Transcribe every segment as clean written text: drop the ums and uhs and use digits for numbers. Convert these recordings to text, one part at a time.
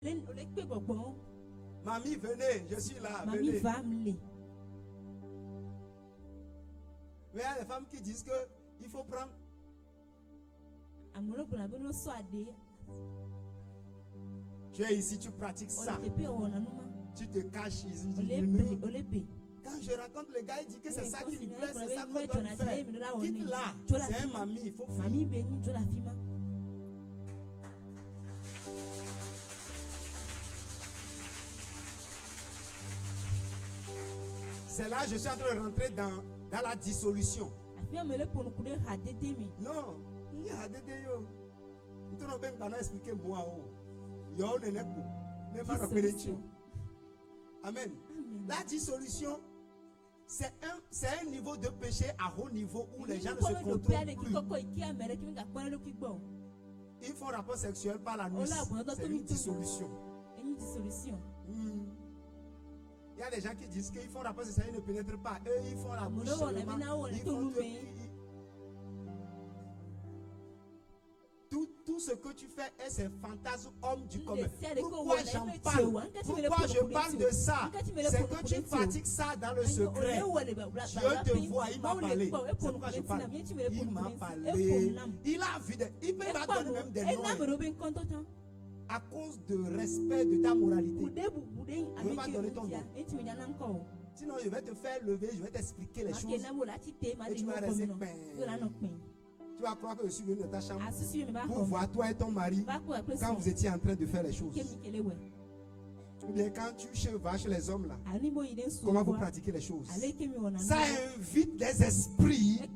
Mamie, venez, je suis là. Mamie Venez. va me lire. Mais il y a des femmes qui disent qu'il faut prendre. Tu es ici, tu pratiques ça. Tu te caches ici. Quand je raconte, le gars il dit que c'est ça qui lui plaît, c'est ça qu'on doit faire. Quitte-la. C'est un mamie, il faut fuir. C'est là que je suis en train de rentrer dans la dissolution. Non, il y a des yo. Tu n'as même pas expliqué moi. Yo, ne n'est pas rappelé-tu. Amen. La dissolution, c'est un niveau de péché à haut niveau où les gens ne se contrôlent plus. Ils font rapport sexuel par la nuit. C'est une dissolution. Il y a des gens qui disent qu'ils font rapport sexuel, ils ne pénètrent pas. Eux, ils font la bouche seulement. Ils font tout ce que tu fais est ces fantasmes hommes du commun. Pourquoi j'en parle? Pourquoi je parle de ça? C'est que tu pratiques ça dans le secret. Dieu te voit, il m'a parlé. C'est pourquoi je parle. Il m'a parlé. Il a vu il peut pas donner même des noms. À cause de respect de ta moralité. Je ne vais pas donner ton nom. Sinon, je vais te faire lever, je vais t'expliquer les choses. Et tu vas rester tu vas croire que je suis venu dans ta chambre pour voir toi et ton mari quand vous étiez en train de faire les choses. Ou bien quand tu vas chez les hommes là, comment vous pratiquez les choses. Ça invite des esprits et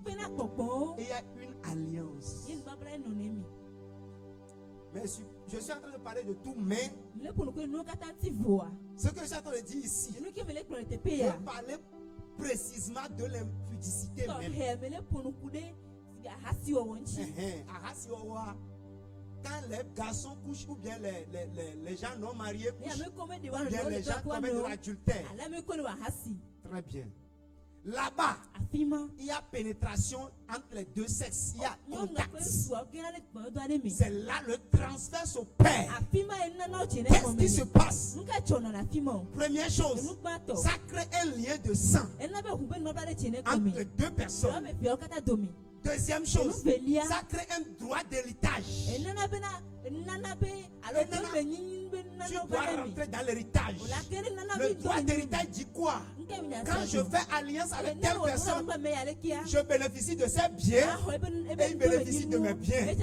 il y a une alliance. Mais je suis en train de parler de tout, mais ce que je suis en train de dire ici, je veux parler précisément de l'impudicité même. Quand les garçons couchent ou bien les gens non mariés couchent, ou bien les gens commettent de l'adultère. Très bien. Là-bas, il y a pénétration entre les deux sexes. Il y a contact. C'est là le transfert s'opère. Qu'est-ce qui se passe? Première chose, ça crée un lien de sang entre les deux personnes. Deuxième chose, ça crée un droit d'héritage. Tu dois rentrer dans l'héritage. Le droit d'héritage dit quoi? Quand je fais alliance avec telle personne, je bénéficie de ses biens et il bénéficie de mes biens.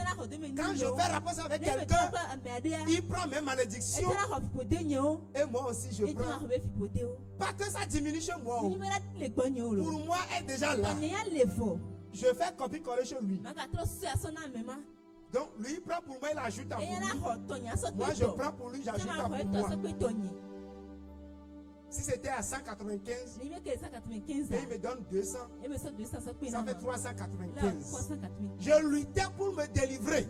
Quand je fais rapport avec quelqu'un, il prend mes malédictions et moi aussi je prends. Pas que ça diminue chez moi. Pour moi, elle est déjà là. Je fais copier-coller chez lui. Donc lui il prend pour moi, il ajoute à vous. Moi je prends pour lui, j'ajoute à moi. Si c'était à 195, et il me donne 200, ça fait 395. Je luttais pour me délivrer.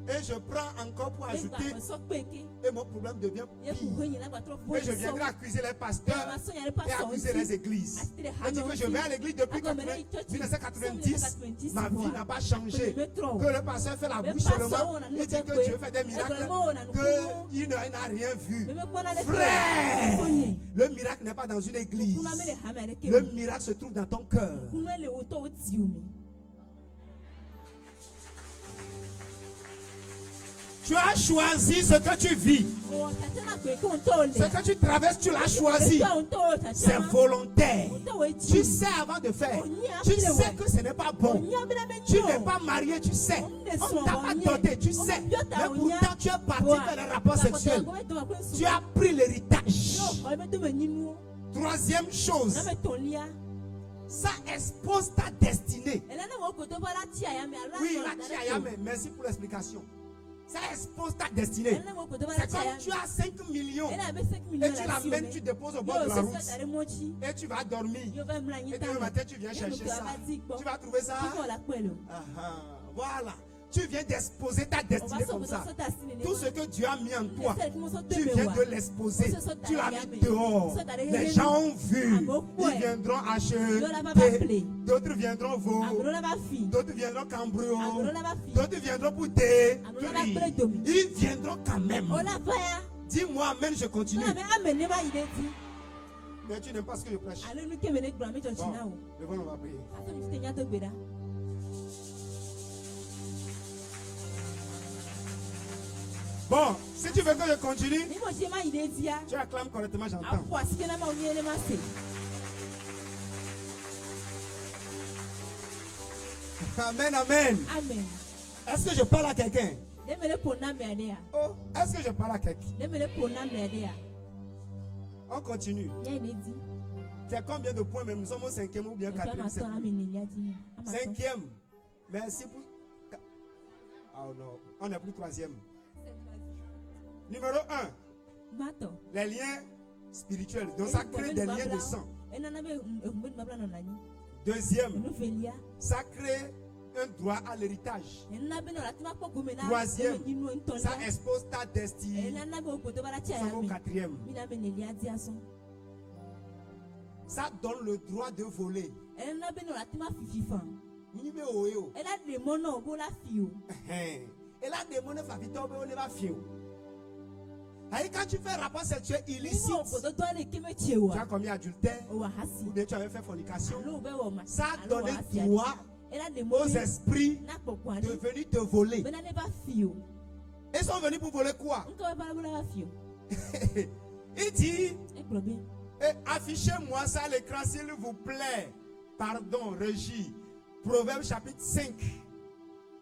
Et je prends encore pour ajouter. Et mon problème devient pire. Et je viendrai accuser les pasteurs et accuser les églises. Et dire que je vais à l'église depuis 1990, ma vie n'a pas changé. Que le pasteur fait la bouche seulement. Il dit que Dieu fait des miracles, qu'il n'a rien vu. Frère! Le miracle n'est pas dans une église. Le miracle se trouve dans ton cœur. Tu as choisi ce que tu vis. Ce que tu traverses, tu l'as choisi. C'est volontaire. Tu sais avant de faire. Tu sais que ce n'est pas bon. Tu n'es pas marié, tu sais. On ne t'a pas doté, tu sais. Mais pourtant, tu es parti faire un rapport sexuel. Tu as pris l'héritage. Troisième chose. Ça expose ta destinée. Oui, merci pour l'explication. Ça expose ta destinée. C'est comme tu as 5 millions et tu l'amènes, tu déposes au bord de la route et tu vas dormir. Et demain matin, tu viens chercher ça. Tu vas trouver ça. Voilà. Tu viens d'exposer ta destinée comme ça. Tout ce que Dieu a mis en toi, tu viens de l'exposer. Tu l'as mis dehors. Les gens ont vu. Ils viendront acheter. D'autres viendront voler. D'autres viendront cambrer. D'autres viendront pour détruire. Ils viendront quand même. Dis-moi amen, je continue. Mais tu n'aimes pas ce que je prêche. Bon, devant, on va prier. Bon, si tu veux que je continue, tu acclames correctement, j'entends. Amen, amen. Amen. Est-ce que je parle à quelqu'un? Oh, est-ce que je parle à quelqu'un? On continue. Tu as combien de points? Mais nous sommes au 5e ou bien 4e? 5e. Merci pour... Oh non, on n'est plus 3e. Numéro 1. Les liens spirituels. Donc ça crée des liens de sang. Deuxième, ça crée un droit à l'héritage. Troisième, ça expose ta destinée. Au 4e, ça donne le droit de voler. Quand tu fais rapport sexuel illicite, tu as commis adultère, ou bien tu avais fait fornication, ça a donné droit aux esprits de venir te voler. Ils sont venus pour voler quoi? Il dit, affichez-moi ça à l'écran s'il vous plaît. Pardon, Régie. Proverbe chapitre 5.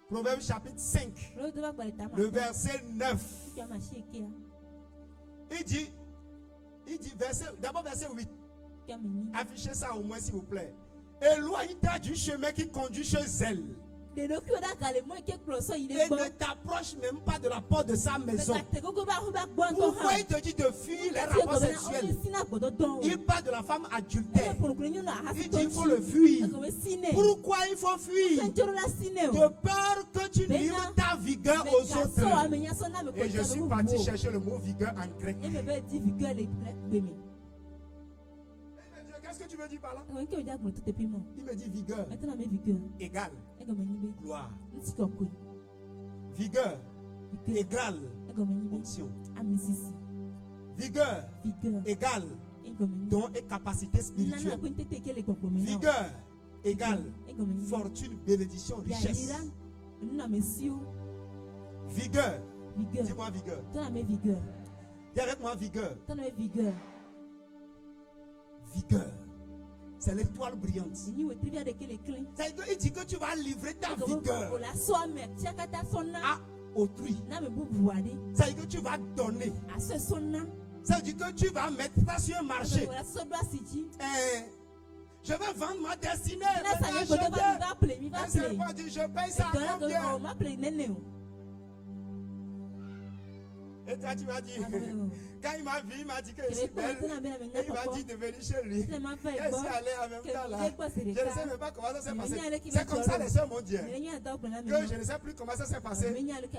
Proverbe chapitre 5. Le verset 9. Il dit d'abord verset 8. Affichez ça au moins s'il vous plaît. Éloigne-toi du chemin qui conduit chez elle. Et ne t'approche même pas de la porte de sa maison. Pourquoi il te dit de fuir les rapports sexuels? Il parle de la femme adultère. Il dit il faut le fuir. Pourquoi il faut fuir? De peur que tu livres ta vigueur aux autres. Et je suis parti chercher le mot vigueur en grec. Qu'est-ce que tu veux dire par là? Il me dit vigueur égale gloire. Vigueur égale onction. Vigueur égale don et capacité spirituelle. Vigueur égale fortune, bénédiction, richesse. Vigueur. Dis-moi vigueur. Dis avec moi vigueur. Vigueur. C'est l'étoile brillante. Il dit que tu vas livrer ta vigueur à autrui. Ça veut dire que tu vas donner. Ça veut dire que tu vas mettre ça sur un marché. Je vais vendre ma destinée. Je paye ça à combien? Et toi, tu m'as dit, quand il m'a vu, il m'a dit que je suis belle. Et il m'a dit de venir chez lui. Et je suis allé en même temps là. Je ne sais même pas comment ça s'est passé. C'est comme ça les soeurs m'ont dit. Que je ne sais plus comment ça s'est passé.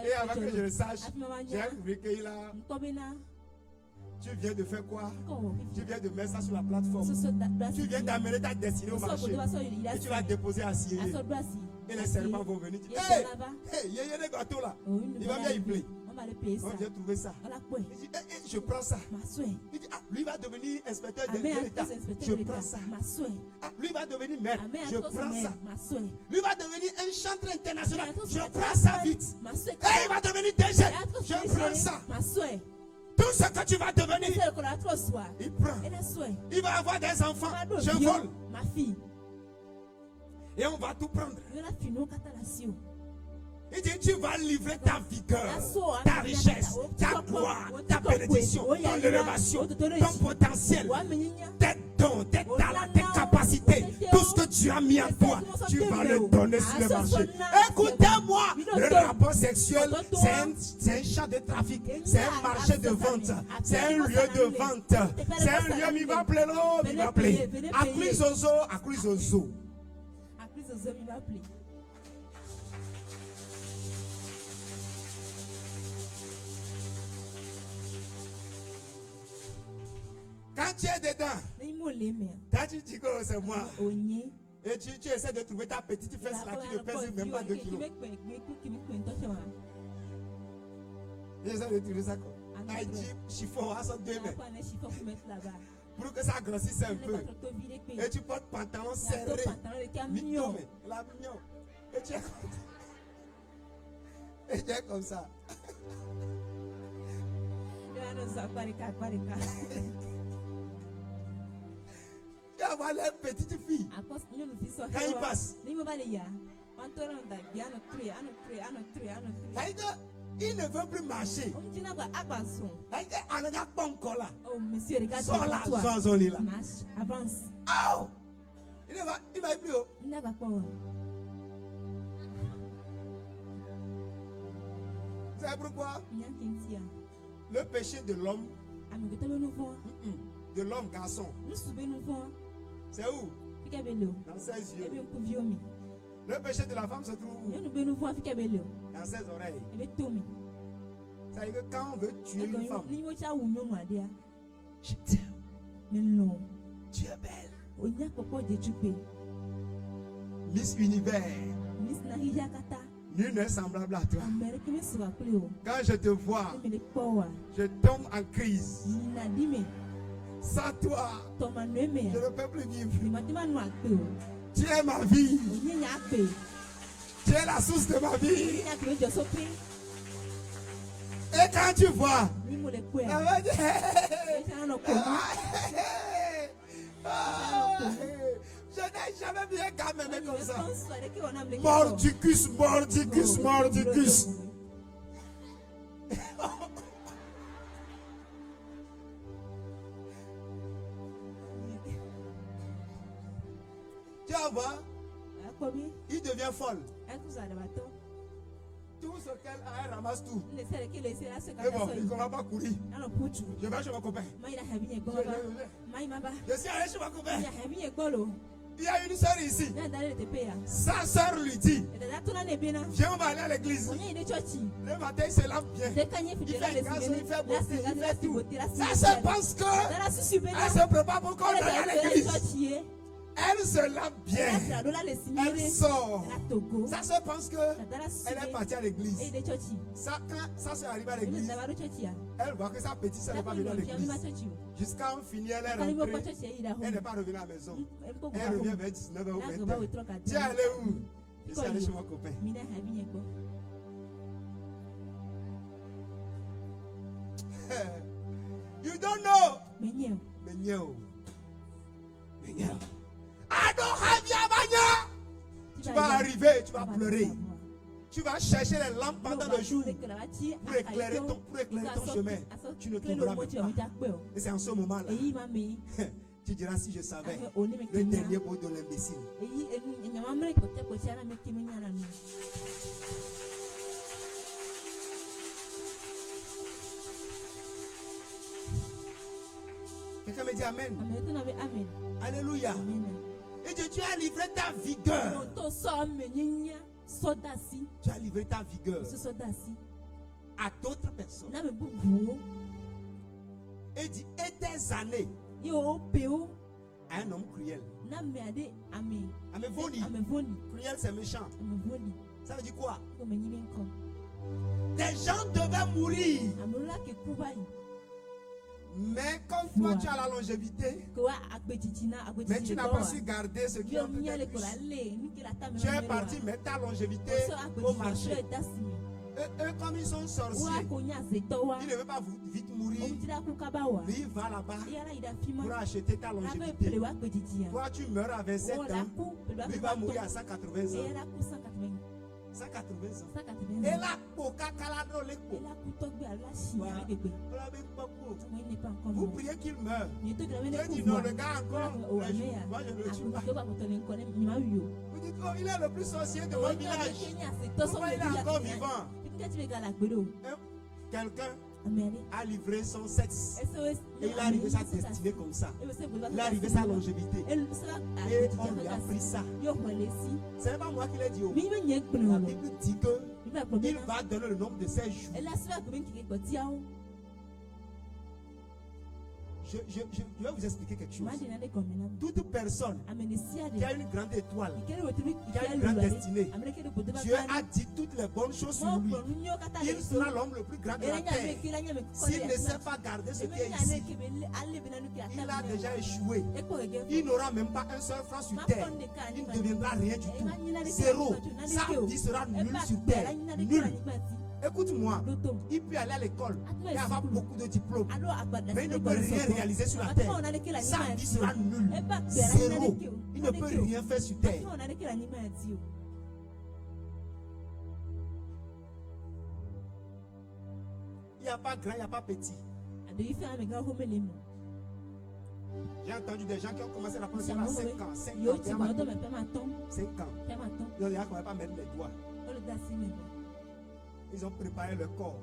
Et avant que je le sache, j'ai compris qu'il a. Tu viens de faire quoi? Tu viens de mettre ça sur la plateforme. Tu viens d'amener ta destinée au marché. Et tu vas déposer à Syrie. Et les servants vont venir dire, il y a des gâteaux là. Il va bien y plaire. On vient trouver ça. Il dit, je prends ça. Il dit, lui va devenir inspecteur de l'État. Je prends ça. Lui va devenir maire. Je prends ça. Lui va devenir un chanteur international. Je prends ça vite. Il va devenir DG. Je prends ça. Tout ce que tu vas devenir, il prend. Il va avoir des enfants. Je vole. Et on va tout prendre. Il dit, tu vas livrer ta vigueur, ta richesse, ta gloire, ta bénédiction, ton élévation, ton potentiel, tes dons, tes talents, tes capacités, tout ce que tu as mis en toi, tu vas le donner sur le marché. Écoutez-moi, le rapport sexuel, c'est un champ de trafic, c'est un marché de vente, c'est un lieu de vente, c'est un lieu, il va appeler l'eau, il va appeler. Acclus Zozo, acclus Zozo. Quand tu es dedans, quand tu dis que c'est moi, et tu essaies de trouver ta petite fesse là qui ne pèse même pas 2 kilos. J'essaie de trouver ça comme. Elle dit chiffon à son 2 mètres. Pour que ça grossisse un peu. Et tu portes pantalon serré. Mignon. La mignon. Et tu es comme ça. Tu vas voir les petites filles. Quand ils passent. Il ne veut plus marcher. Sors là, avance. Oh! Il va plus haut. Vous savez pourquoi? Le péché de l'homme, de l'homme garçon, c'est où? Dans ses yeux. Le péché de la femme se trouve où? Dans ses oreilles. Ça veut dire que quand on veut tuer une femme, je t'aime. Tu es belle. Miss Univers. Nul n'est semblable à toi. Quand je te vois, je tombe en crise. Sans toi, je ne peux plus vivre. Tu es ma vie. Tu es la source de ma vie. Et quand tu vois, je n'ai jamais vu un gars m'aimer comme ça. Mordicus, mordicus, mordicus. Tu vas voir, il devient folle. Tout ce qu'elle a, elle ramasse tout. Mais bon, il ne va pas courir. Je vais chez mon copain. Je suis allé chez mon copain. Il y a une soeur ici. Sa soeur lui dit, viens, on va aller à l'église. Le matin, il se lave bien. Il fait garçon, il fait beauté, il fait tout. Sa soeur pense que elle se prépare pour qu'on aille à l'église. Elle se lave bien. Elle sort. Ça se pense qu'elle est partie à l'église. Quand ça se arrive à l'église, elle voit que sa petite soeur n'est pas venue à l'église. Jusqu'à on finit, elle est rentrée. Elle n'est pas revenue à la maison. Elle revient vers 19h ou 20h. Tu es allé où? Je suis allé chez mon copain. You don't know. Menyeo. Tu vas arriver, tu vas pleurer. Tu vas chercher les lampes pendant le jour pour éclairer ton chemin. Tu ne trouveras pas. Et c'est en ce moment-là, tu diras si je savais le dernier mot de l'imbécile. Quelqu'un me dit Amen. Alléluia. Et Dieu, tu as livré ta vigueur. Tu as livré ta vigueur à d'autres personnes. Et dit, et tes années à un homme cruel. Amevoni. Cruel, c'est méchant. Ça veut dire quoi? Des gens devaient mourir. Mais comme toi tu as la longévité, mais tu n'as pas su garder ce qui est peut-être riche. Tu es parti mettre ta longévité au marché. Eux, comme ils sont sorciers, ils ne veulent pas vite mourir. Mais il va là-bas pour acheter ta longévité. Toi, tu meurs à 27 ans, lui va mourir à 180 ans. 180 ans. Et là, vous priez qu'il meure. Dieu dit non, le gars encore. Moi, je ne le tue pas. Vous dites, oh, il est le plus sorcier de mon village. Pourquoi il est encore vivant? Quelqu'un a livré son sexe. Et il a arrivé sa destinée comme ça. Il a arrivé sa longévité. Et on lui a pris ça. Ce n'est pas moi qui l'ai dit. La Bible dit qu'il va donner le nombre de ses jours Je vais vous expliquer quelque chose. Toute personne qui a une grande étoile, qui a une grande destinée, Dieu a dit toutes les bonnes choses sur lui. Il sera l'homme le plus grand de la terre. S'il ne sait pas garder ce qui est ici, il a déjà échoué. Il n'aura même pas un seul franc sur terre. Il ne deviendra rien du tout. Zéro. Sa vie sera nulle sur terre. Nul. Écoute-moi, il peut aller à l'école et avoir beaucoup de diplômes, mais il ne peut rien réaliser sur la terre. Sa vie sera nulle. Zéro. Il ne peut rien faire sur terre. Il n'y a pas grand, il n'y a pas petit. J'ai entendu des gens qui ont commencé la première à 5 ans. 5 ans. Ils ne pouvaient pas mettre les doigts. Ils ont préparé le corps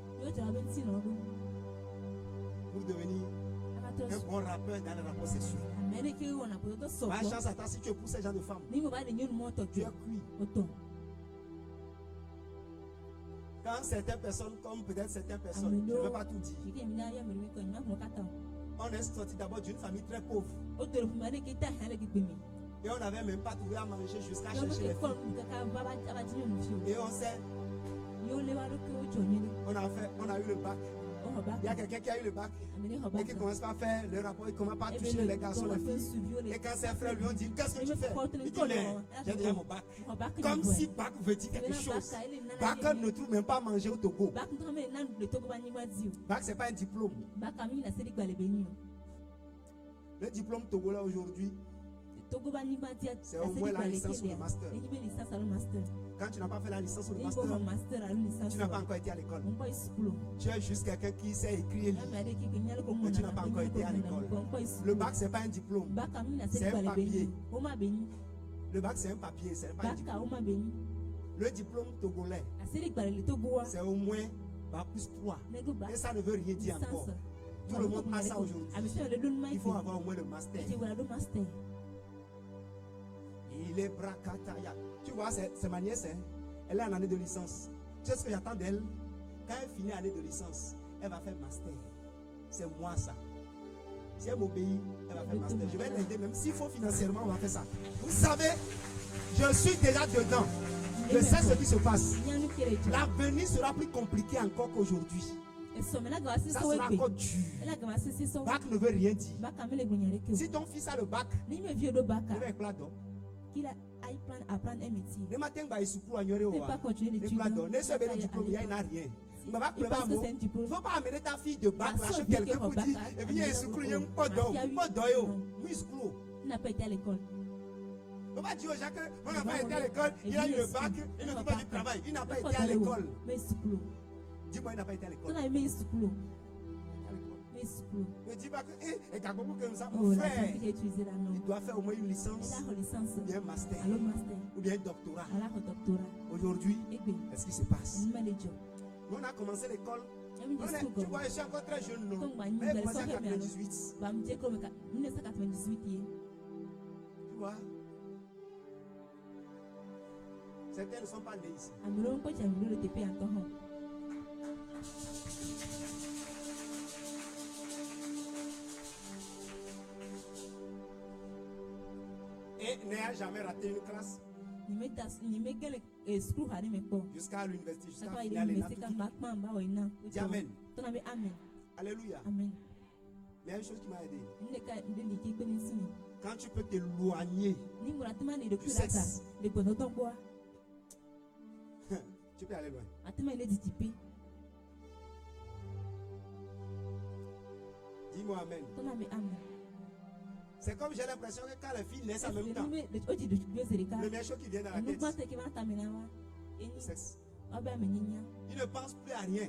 pour devenir un bon rappeur dans les rapports sexuels. Ma chance à toi, si tu épouses ces gens de femmes, tu es cuit. Quand certaines personnes, comme peut-être certaines personnes, je ne veux pas tout dire, on est sorti d'abord d'une famille très pauvre. Et on n'avait même pas trouvé à manger jusqu'à chercher les filles. Et on sait, on a eu le bac. Il y a quelqu'un qui a eu le bac et qui commence pas à faire le rapport, il commence pas à toucher les garçons, les filles. Et quand ses frères lui ont dit, qu'est-ce que tu fais? Il dit, j'ai déjà mon bac. Comme si bac veut dire quelque chose. Bac ne trouve même pas à manger au Togo. Bac, c'est pas un diplôme. Le diplôme togolais aujourd'hui, c'est au moins la licence ou le master. Quand tu n'as pas fait la licence ou le master, tu n'as pas encore été à l'école. Tu es juste quelqu'un qui sait écrire et lire, mais tu n'as pas encore été à l'école. Le bac, ce n'est pas un diplôme, c'est un papier. Le bac, c'est un papier, c'est pas un diplôme. Le diplôme togolais, c'est au moins bac plus 3. Et ça ne veut rien dire encore. Tout le monde a ça aujourd'hui. Il faut avoir au moins le master. Il est bracataya. Tu vois, c'est ma nièce, hein? Elle est en année de licence. Tu sais ce que j'attends d'elle? Quand elle finit l'année de licence, elle va faire master. C'est moi ça. Si elle m'obéit, elle va faire master. Je vais l'aider, même s'il faut financièrement, on va faire ça. Vous savez, je suis déjà dedans. Je sais ce qui se passe. L'avenir sera plus compliqué encore qu'aujourd'hui. Ça sera encore dur. Bac ne veut rien dire. Si ton fils a le bac, il va éclater. Qu'il aille apprendre un métier. Le matin, il ne pas continuer l'étude. Il n'a rien. Il ne faut pas amener ta fille de bac là chez quelqu'un pour dire et puis il n'a pas été à l'école. On va dire aux gens qu'on n'a pas été à l'école, il a eu le bac, il ne fait pas du travail. Il n'a pas été à l'école. Dis-moi, il n'a pas été à l'école. Ne dis pas que ça, mon frère, il doit faire au moins une licence, ou bien un master, ou bien un doctorat. Aujourd'hui, qu'est-ce qui se passe? On a commencé l'école. Tu vois, je suis encore très jeune, non? Mais il commence en 98. Tu vois? Certains ne sont pas nés ici. Et n'a jamais raté une classe. Jusqu'à l'université, jusqu'à finale. Dis Amen. Alléluia. Amen. Mais il y a une chose qui m'a aidé. Quand tu peux t'éloigner du sexe, tu peux aller loin. Dis-moi Amen. C'est comme j'ai l'impression que quand les filles naissent en même temps, le meilleur chose qui vient dans la tête, le sexe. Ils ne pensent plus à rien.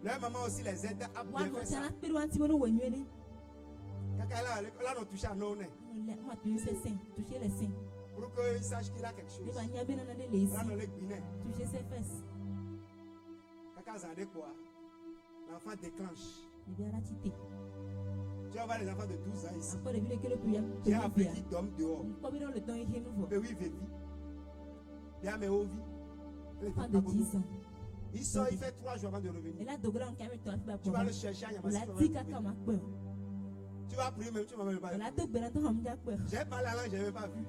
Leur maman aussi les aide à bien faire ça. Quand elle a touché à nos nez, pour qu'ils sachent qu'il a quelque chose. Là, on les guinée. Quand ils ont quoi, l'enfant déclenche. Tu vas voir les enfants de 12 ans ici. J'ai appris qu'ils dorment dehors. Mais oui, Vévi. Il y a mes hauts vies. Enfants de 10 ans. Il sort, il fait 3 jours avant de revenir. Et là, tu vas le chercher à Yamassi. Tu vas prier même, tu ne vas même pas. J'ai parlé à l'ange, je n'avais pas vu.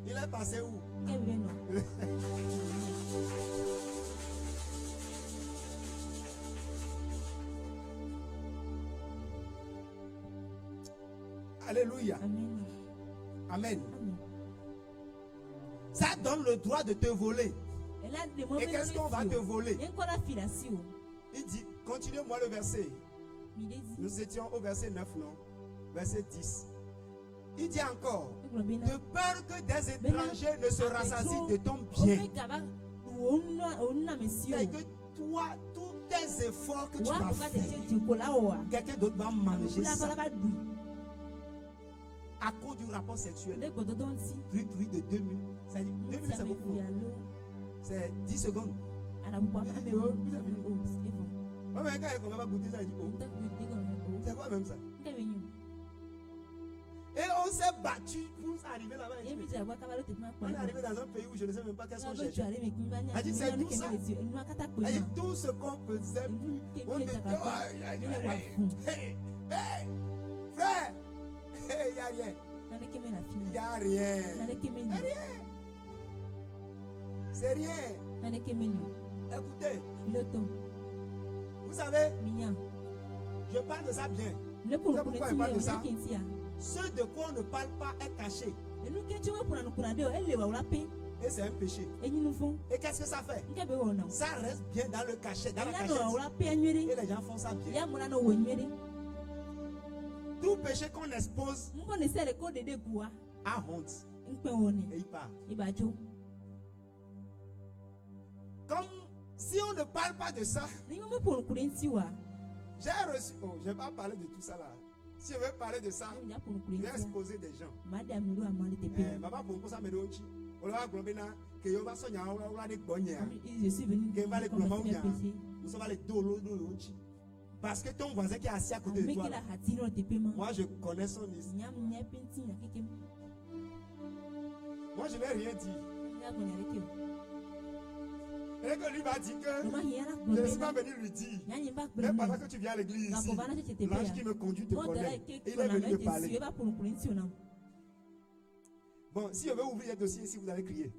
Il est passé où? Alléluia. Amen. Amen. Ça donne le droit de te voler. Et qu'est-ce qu'on va te voler? Il dit, continuez-moi le verset. Nous étions au verset 9, non? Verset 10. Il dit encore, de peur que des étrangers ne se rassasient de ton bien. Et que toi, tous tes efforts que tu vas faire, quelqu'un d'autre va manger ça. À cause du rapport sexuel. Plus de 2 minutes. Ça dit 2 minutes, c'est beaucoup. C'est 10 secondes. Quand il va goûter ça, il dit, oh, c'est quoi même ça? Et on s'est battu pour arriver là-bas. On est arrivé dans un pays où je ne sais même pas qu'est-ce qu'on cherchait. Elle dit, c'est tout ça. Elle dit, tout ce qu'on faisait, on dit, hey, frère, il n'y a rien. Il n'y a rien. C'est rien. Écoutez, vous savez, je parle de ça bien. C'est pourquoi je parle de ça. Ce de quoi on ne parle pas est caché. Et c'est un péché. Et qu'est-ce que ça fait? Ça reste bien dans le cachet, dans la cachette. Et les gens font ça bien. Tout péché qu'on expose a honte. Et il part. Comme si on ne parle pas de ça. J'ai reçu. Oh, je ne vais pas parler de tout ça là. Si je veux parler de ça, je vais exposer des gens. Maman, pour ça, me donne. Parce que ton voisin qui est assis à côté de toi, moi je connais son histoire. Moi je n'ai rien dit. Et que lui va dire que je ne suis pas venu lui dire. Mais pendant que tu viens à l'église ici, l'ange qui me conduit te connaît. Il est venu me parler. Bon, si je veux ouvrir un dossier ici, vous allez crier.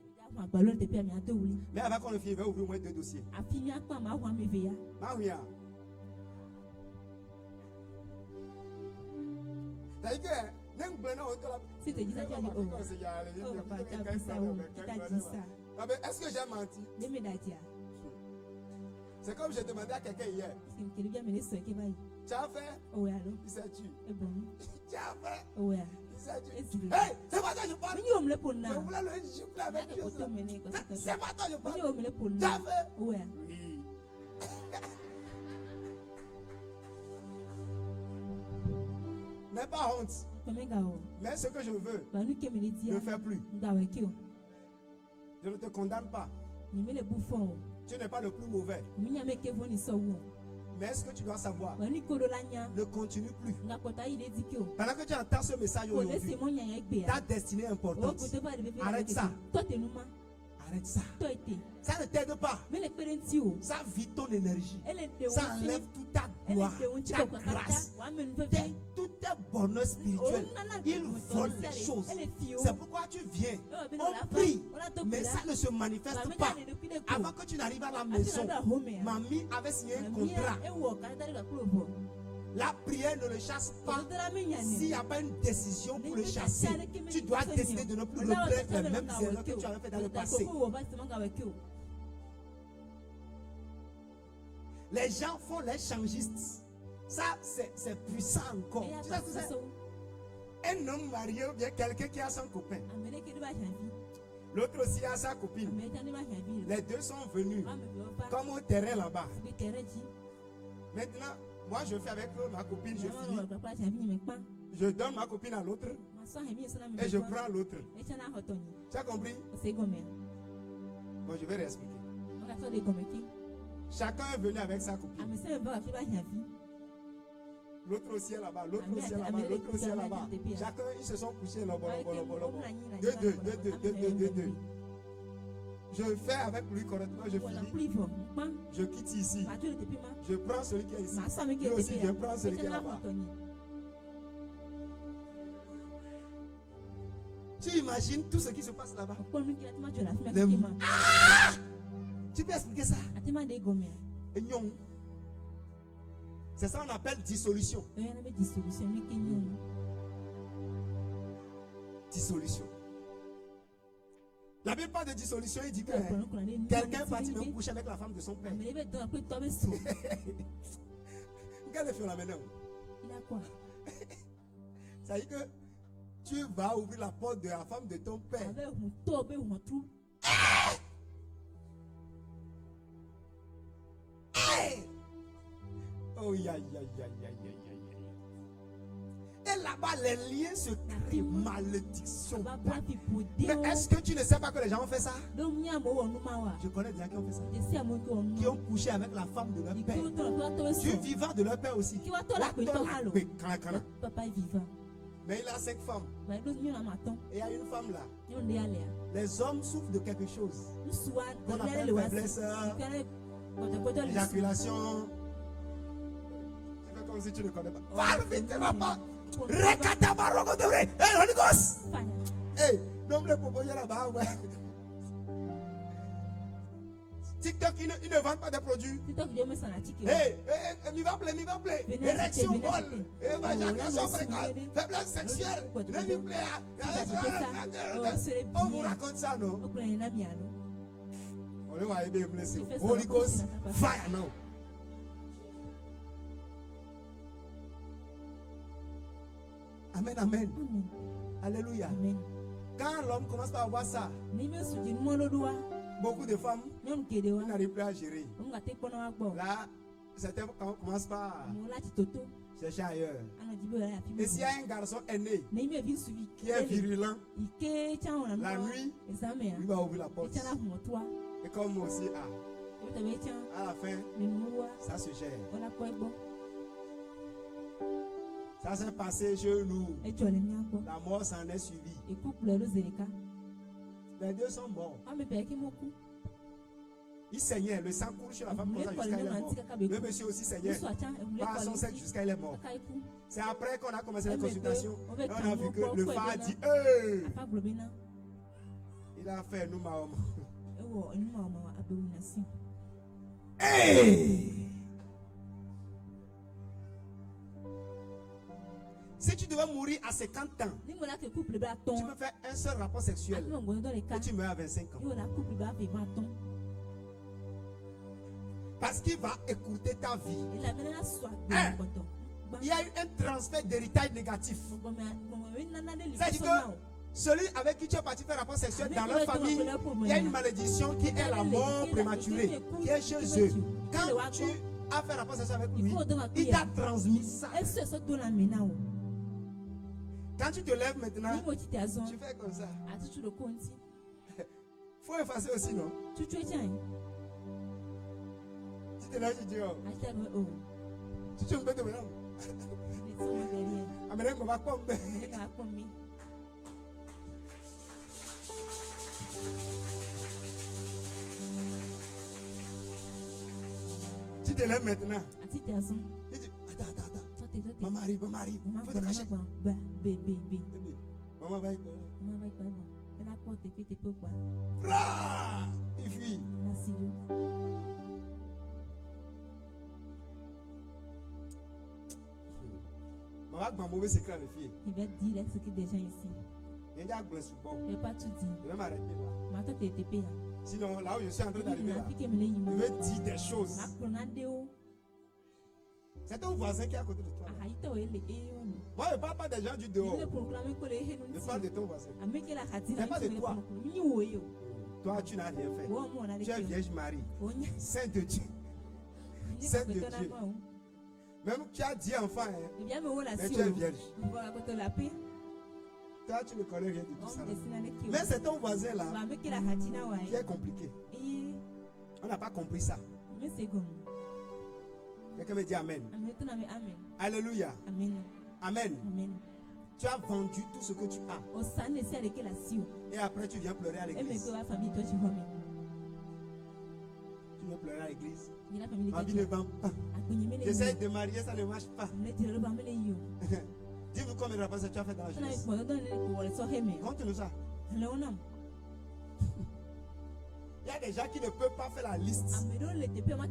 Mais avant qu'on le finisse, je vais ouvrir au moins 2 dossiers. Maria. C'est-à-dire que si tu dis ça, tu vas dire, est-ce que j'ai menti? C'est comme je demandais à quelqu'un hier. Tu as fait? Il s'est tué. Tu as fait? Il s'est tué. Hey, c'est pas toi je parle. Je voulais le gifler avec Dieu. C'est pas toi je parle. Tu as fait? Oui. N'aie pas honte. Mais ce que je veux, ne fais plus. Je ne te condamne pas. Tu n'es pas le plus mauvais. Mais ce que tu dois savoir, ne continue plus. Pendant que tu entends ce message aujourd'hui, ta destinée est importante. Arrête ça. Arrête ça. Ça ne t'aide pas. Ça vide ton énergie. Ça enlève toute ta gloire, ta grâce, tout tes bonheur spirituel. Il vole les choses. C'est pourquoi tu viens. On prie, mais ça ne se manifeste pas. Avant que tu n'arrives à la maison, mamie avait signé un contrat. La prière ne le chasse pas. S'il n'y a pas une décision pour le chasser, tu dois décider de ne plus refaire les mêmes erreurs que tu avais fait dans le passé. Les gens font les changistes. Ça, c'est puissant encore. Tu sais ce que c'est? Un homme marié ou bien quelqu'un qui a son copain. L'autre aussi a sa copine. Les deux sont venus comme au terrain là-bas. Maintenant, moi je fais avec ma copine, je finis. Je donne ma copine à l'autre et je prends l'autre. Tu as compris? Bon, je vais réexpliquer. Chacun est venu avec sa copine. L'autre aussi est là-bas, l'autre aussi est là-bas, l'autre aussi est là-bas. Chacun, ils se sont couchés là-bas. Deux. Je fais avec lui correctement, je finis. Je quitte ici. Je prends celui qui est ici. Lui aussi, je prends celui qui est là-bas. Tu imagines tout ce qui se passe là-bas? Tu peux expliquer ça? Et non. C'est ça qu'on appelle dissolution. Dissolution. La Bible parle de dissolution, il dit que quelqu'un partit même coucher avec la femme de son père. Regardez le là maintenant. Il a quoi? Ça veut dire que tu vas ouvrir la porte de la femme de ton père. Oh, ya, ya, ya, ya, ya, ya. Et là-bas, les liens se créent. Malédiction. Mais est-ce que tu ne sais pas que les gens ont fait ça? Je connais des gens qui ont fait ça. Qui ont couché avec la femme de leur père. Du vivant de leur père aussi. Papa est vivant. Mais il a 5 femmes. Et il y a une femme là. Les hommes souffrent de quelque chose. On appelle faiblesse, éjaculation. Tu fais comme si tu ne connais pas. Parle vite, tu ne vas pas. Hey, Holy Ghost! Hey, non, le popo, il y a là-bas, ouais. TikTok, ils ne vendent pas des produits. Hey, il va plaire. Érection molle, éjaculation précoce, faiblesse sexuelle, ne lui plaît. On vous raconte ça, non? On va aider blessé. Holy Ghost, fire now. Amen, amen. Alléluia. Amen. Quand l'homme commence à voir ça, beaucoup de femmes n'arrivent plus à gérer. Là, certains commencent par chercher ailleurs. Et s'il y a un garçon aîné qui est virulent, la nuit, il va ouvrir la porte. Et comme moi aussi, à la fin, ça se gère. Ça s'est passé chez nous. La mort s'en est suivie. Les deux sont morts. Il saignait, le sang coule sur la femme jusqu'à il est mort. Le monsieur aussi saignait par son sexe jusqu'à il est mort. C'est après qu'on a commencé les consultations. On a vu que le phare a dit il a fait nous Mahoma. Hey! Si tu devais mourir à 50 ans, tu peux faire un seul rapport sexuel et tu meurs à 25 ans. Parce qu'il va écouter ta vie. Il y a eu un transfert d'héritage négatif. C'est-à-dire que celui avec qui tu es parti faire rapport sexuel dans leur famille, il y a une malédiction qui est la mort prématurée, qui est chez eux. Quand tu as fait rapport sexuel avec lui, il t'a transmis ça. Quand tu te lèves maintenant, tu fais comme ça. Il faut effacer aussi, non? Tu te lèves, tu dis oh. Tu me peux te maintenant. Amenez mon vacuum. Tu te lèves maintenant. Tu dis attends. Maman arrive. Faut te cacher. Bébé. Maman va y il fuit. Maman a un mauvais secret à les filles. Il va dire ce que des gens ici. Il y a un bon. Je ne vais pas tout dire. Je vais m'arrêter là. Maintenant, tu es TP. Sinon, là où je suis en train d'arriver là, je vais dire des choses. C'est ton voisin qui est à côté de toi. Moi, je ne parle pas des gens du dehors. Je parle de ton voisin. Ce n'est pas de toi. Toi, tu n'as rien fait. Tu es Vierge Marie. Sainte de Dieu. Sainte de Dieu. Même tu as 10 enfants, mais tu es vierge. Toi, tu ne connais rien de tout ça. Mais c'est ton voisin là qui est compliqué. On n'a pas compris ça. Quelqu'un me dit Amen. Alléluia. Amen. Tu as vendu tout ce que tu as. Et après tu viens pleurer à l'église. me pleurer à l'église. Ma vie ne va pas. J'essaie de marier, ça ne marche pas. Dis-vous combien de rapports tu as fait dans la jeunesse. Compte-nous ça. Il y a des gens qui ne peuvent pas faire la liste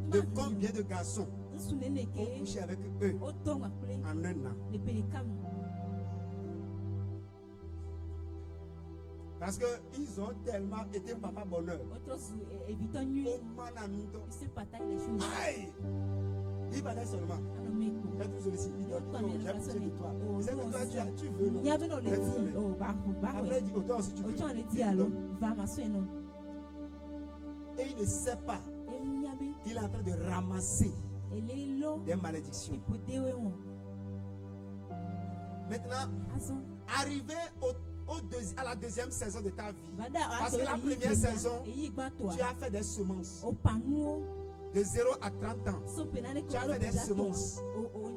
de combien de garçons ont couché avec eux en un an. Parce qu'ils ont tellement été papa bonheur. Aïe! Il va seulement. J'ai ici. J'ai besoin de toi. C'est que toi, tu veux. Après, il dit, autant si tu veux. Et il ne sait pas qu'il est en train de ramasser des malédictions. Maintenant, arrivé à la deuxième saison de ta vie, parce que la première saison, tu as fait des semences. De 0 à 30 ans, tu as fait des semences.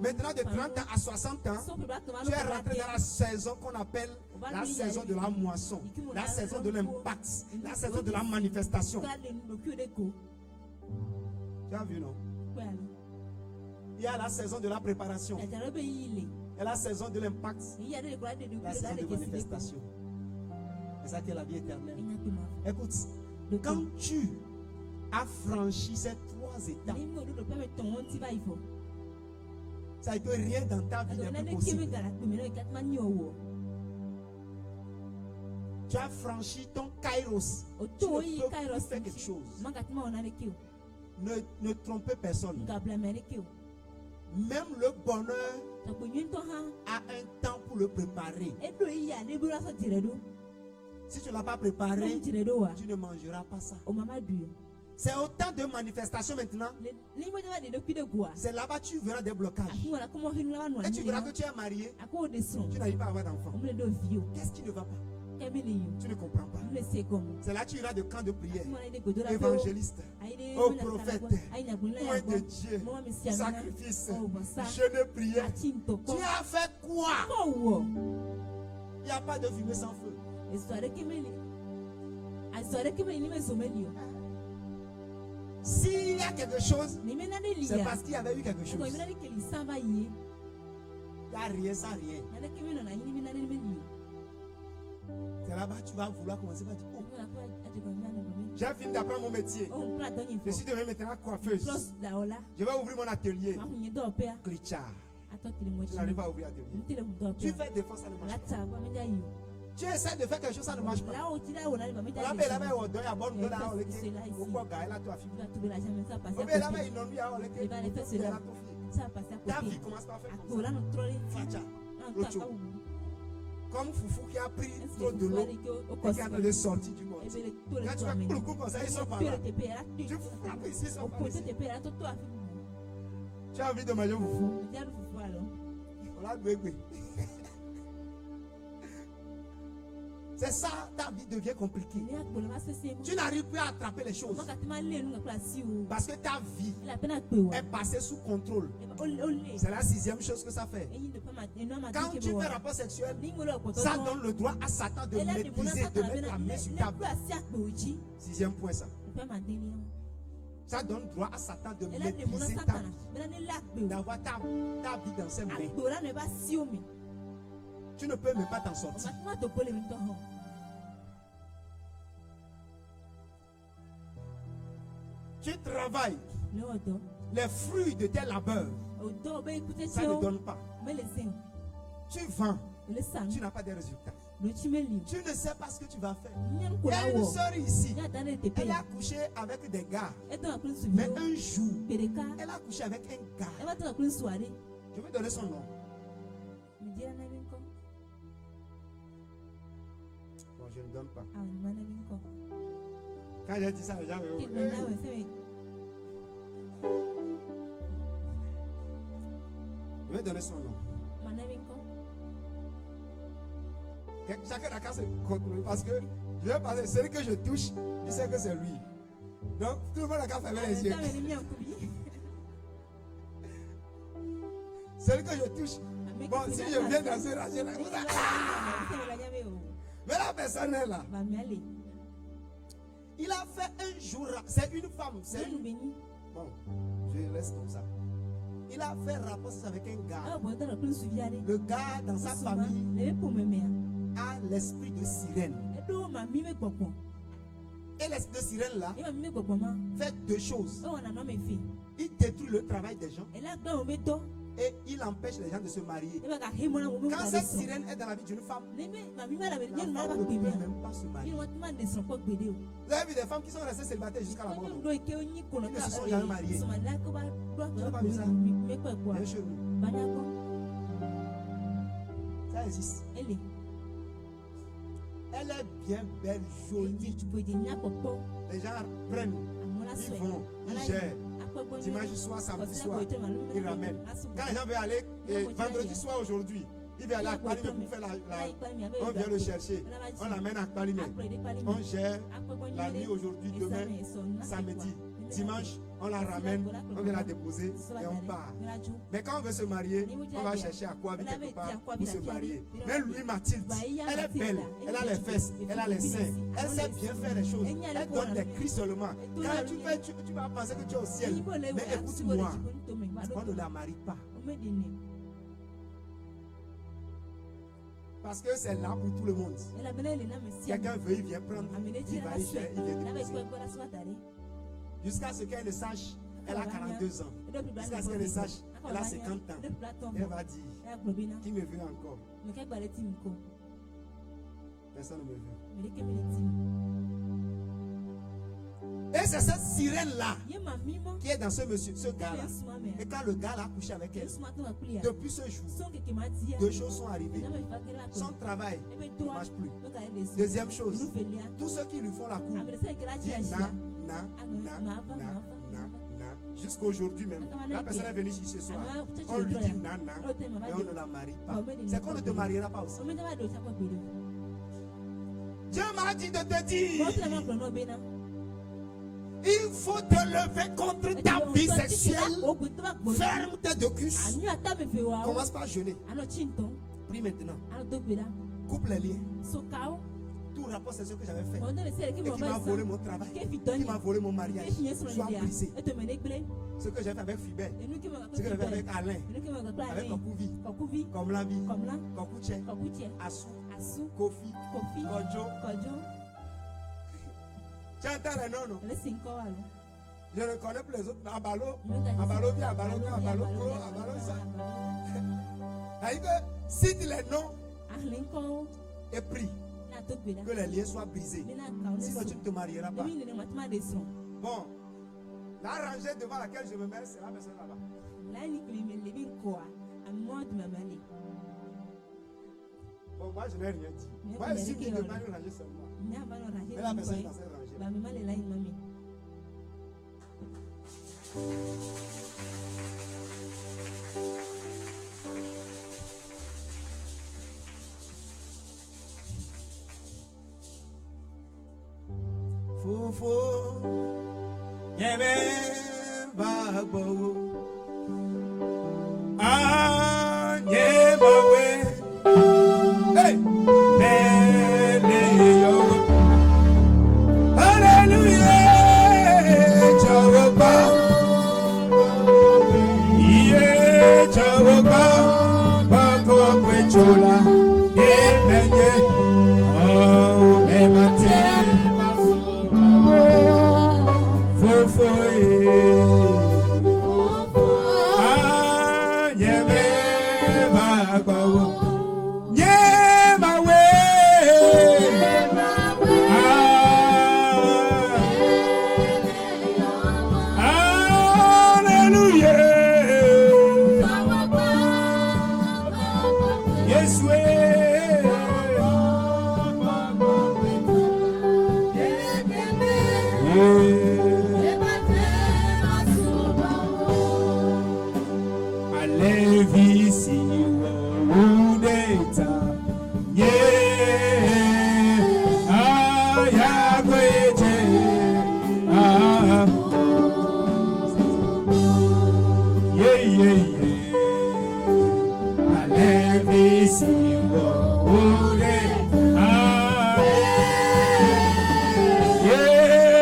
Maintenant, de 30 ans à 60 ans, tu es rentré dans la saison qu'on appelle la saison de la moisson, la saison de l'impact, la saison de la manifestation. Tu as vu, non? Il y a la saison de la préparation et la saison de l'impact, la saison de manifestation. C'est ça qui est la vie éternelle. Écoute, quand tu as franchi ces 3 étapes, ça ne peut rien dans ta vie n'est plus possible. Tu as franchi ton kairos. Tu ne peux plus faire quelque chose. Ne trompez personne. Même le bonheur a un temps pour le préparer. Si tu ne l'as pas préparé, tu ne mangeras pas ça. C'est autant de manifestations maintenant. C'est là-bas que tu verras des blocages. Et tu verras que tu es marié. Tu n'arrives pas à avoir d'enfant. Qu'est-ce qui ne va pas? Tu ne comprends pas. C'est là que tu iras de camp de prière, évangéliste, au prophète, loin de Dieu, sacrifice, jeûne, prière. Tu as fait quoi? Il n'y a pas de fumée sans feu. S'il y a quelque chose, c'est parce qu'il y avait eu quelque chose. Il n'y a rien sans rien. C'est là-bas que tu vas vouloir commencer à dire, oh, j'ai fini d'apprendre mon métier. Je suis devenue maintenant coiffeuse. Je vais ouvrir mon atelier. Clichard. Tu n'arrives pas à ouvrir l'atelier. Tu fais des fois, ça ne marche pas. Tu essaies de faire quelque chose, ça ne marche pas. Ta vie commence par faire comme ça. Comme Foufou qui a pris trop de l'eau et qui a de sortir du monde. Quand tu vas pour le coup comme ça, ils sont par là. Tu frappes ici, ils sont par ici. Tu as envie de manger Foufou? On l'a bébé. C'est ça, ta vie devient compliquée. Tu n'arrives plus à attraper les choses. Parce que ta vie est passée sous contrôle. C'est la 6e chose que ça fait. Quand tu fais rapport sexuel, ça donne le droit à Satan de maîtriser, de mettre la main sur ta vie. 6e point, ça. Ça donne droit à Satan de maîtriser ta vie. D'avoir ta vie dans ses mains. Tu ne peux même pas t'en sortir. Tu travailles. Les fruits de tes labeurs, ça ne donne pas. Tu vends. Tu n'as pas de résultats. Tu ne sais pas ce que tu vas faire. Il y a une soeur ici. Elle a couché avec des gars. Mais un jour, elle a couché avec un gars. Je vais donner son nom. Bon, je ne donne pas. Quand j'ai dit ça, les gens je vais donner son nom. Chacun n'a se contrôler parce que je vais passer. Celui que je touche, je sais que c'est lui. Donc tout le monde a qu'à fermer les yeux. Celui que je touche, bon, si je viens danser là, je vais mais la personne est là. Il a fait un jour, c'est une femme, c'est une... Bon, je laisse comme ça. Il a fait rapport avec un gars. Le gars dans sa famille a l'esprit de sirène. Et l'esprit de sirène là fait deux choses. Il détruit le travail des gens et il empêche les gens de se marier. Quand cette sirène est dans la vie d'une femme, la femme ne peut même pas se marier. Vous avez vu des femmes qui sont restées célibataires jusqu'à la mort? Ils ne se sont jamais mariées. Tu n'as pas vu ça? Bien chez nous. Ça existe. Elle est bien belle, jolie. Les gens prennent, ils vont, ils gèrent. Dimanche soir, samedi soir, ils ramènent. Quand les gens veulent aller, vendredi soir aujourd'hui, il veut aller à Kpalimé pour faire on vient le chercher. On l'amène à Kpalimé. On gère la nuit aujourd'hui, demain, samedi. Dimanche, on la ramène, on vient la déposer et on part. Mais quand on veut se marier, on va chercher à quoi quelque part pour se marier. Mais lui, Mathilde, elle est belle, elle a les fesses, elle a les seins, elle sait bien faire les choses. Elle donne des cris seulement. Quand tu fais, tu vas penser que tu es au ciel. Mais écoute-moi, on ne la marie pas. Parce que c'est là pour tout le monde. Quelqu'un veut, il vient prendre, il va, il vient, il vient déposer. Jusqu'à ce qu'elle ne sache, elle a 42 ans. Jusqu'à ce qu'elle ne sache, elle a 50 ans. Elle va dire, qui me veut encore? Personne ne me veut. Et c'est cette sirène-là qui est dans ce monsieur, ce gars-là. Et quand le gars l'a couché avec elle, depuis ce jour, deux choses sont arrivées. Son travail ne marche plus. Deuxième chose, tous ceux qui lui font la cour disent jusqu'à aujourd'hui même. La personne est venue ici ce soir. On lui dit nana et on ne la marie pas. C'est qu'on ne te mariera pas aussi. Dieu m'a dit de te dire, il faut te lever contre ta vie sexuelle. Ferme tes deux cuisses. Commence par jeûner. Prie maintenant. Coupe les liens. Tout rapport c'est ce que j'avais fait et qui m'a volé mon travail, qui m'a volé mon mariage, soit brisé. Ce que j'ai fait avec Fibel, ce que j'ai fait avec Alain, avec Kokuvi, Komlavi, Kokuche, Assou, Kofi, Kojo. Tu entends les noms, non? Je ne connais plus les autres. Abalo, ça. C'est-à-dire que cite les noms et prie que les liens soient brisés. Sinon tu ne te marieras pas. Bon, la rangée devant laquelle je me mets, c'est la personne là-bas. Bon, moi je n'ai rien dit. Moi je suis devant une rangée seulement. Mais la personne est dans cette rangée. Fofo, yeme babo, yemawe, hey, yo, hallelujah, Jehovah, Jehovah, bako kwechola, oh, emate. Yeah.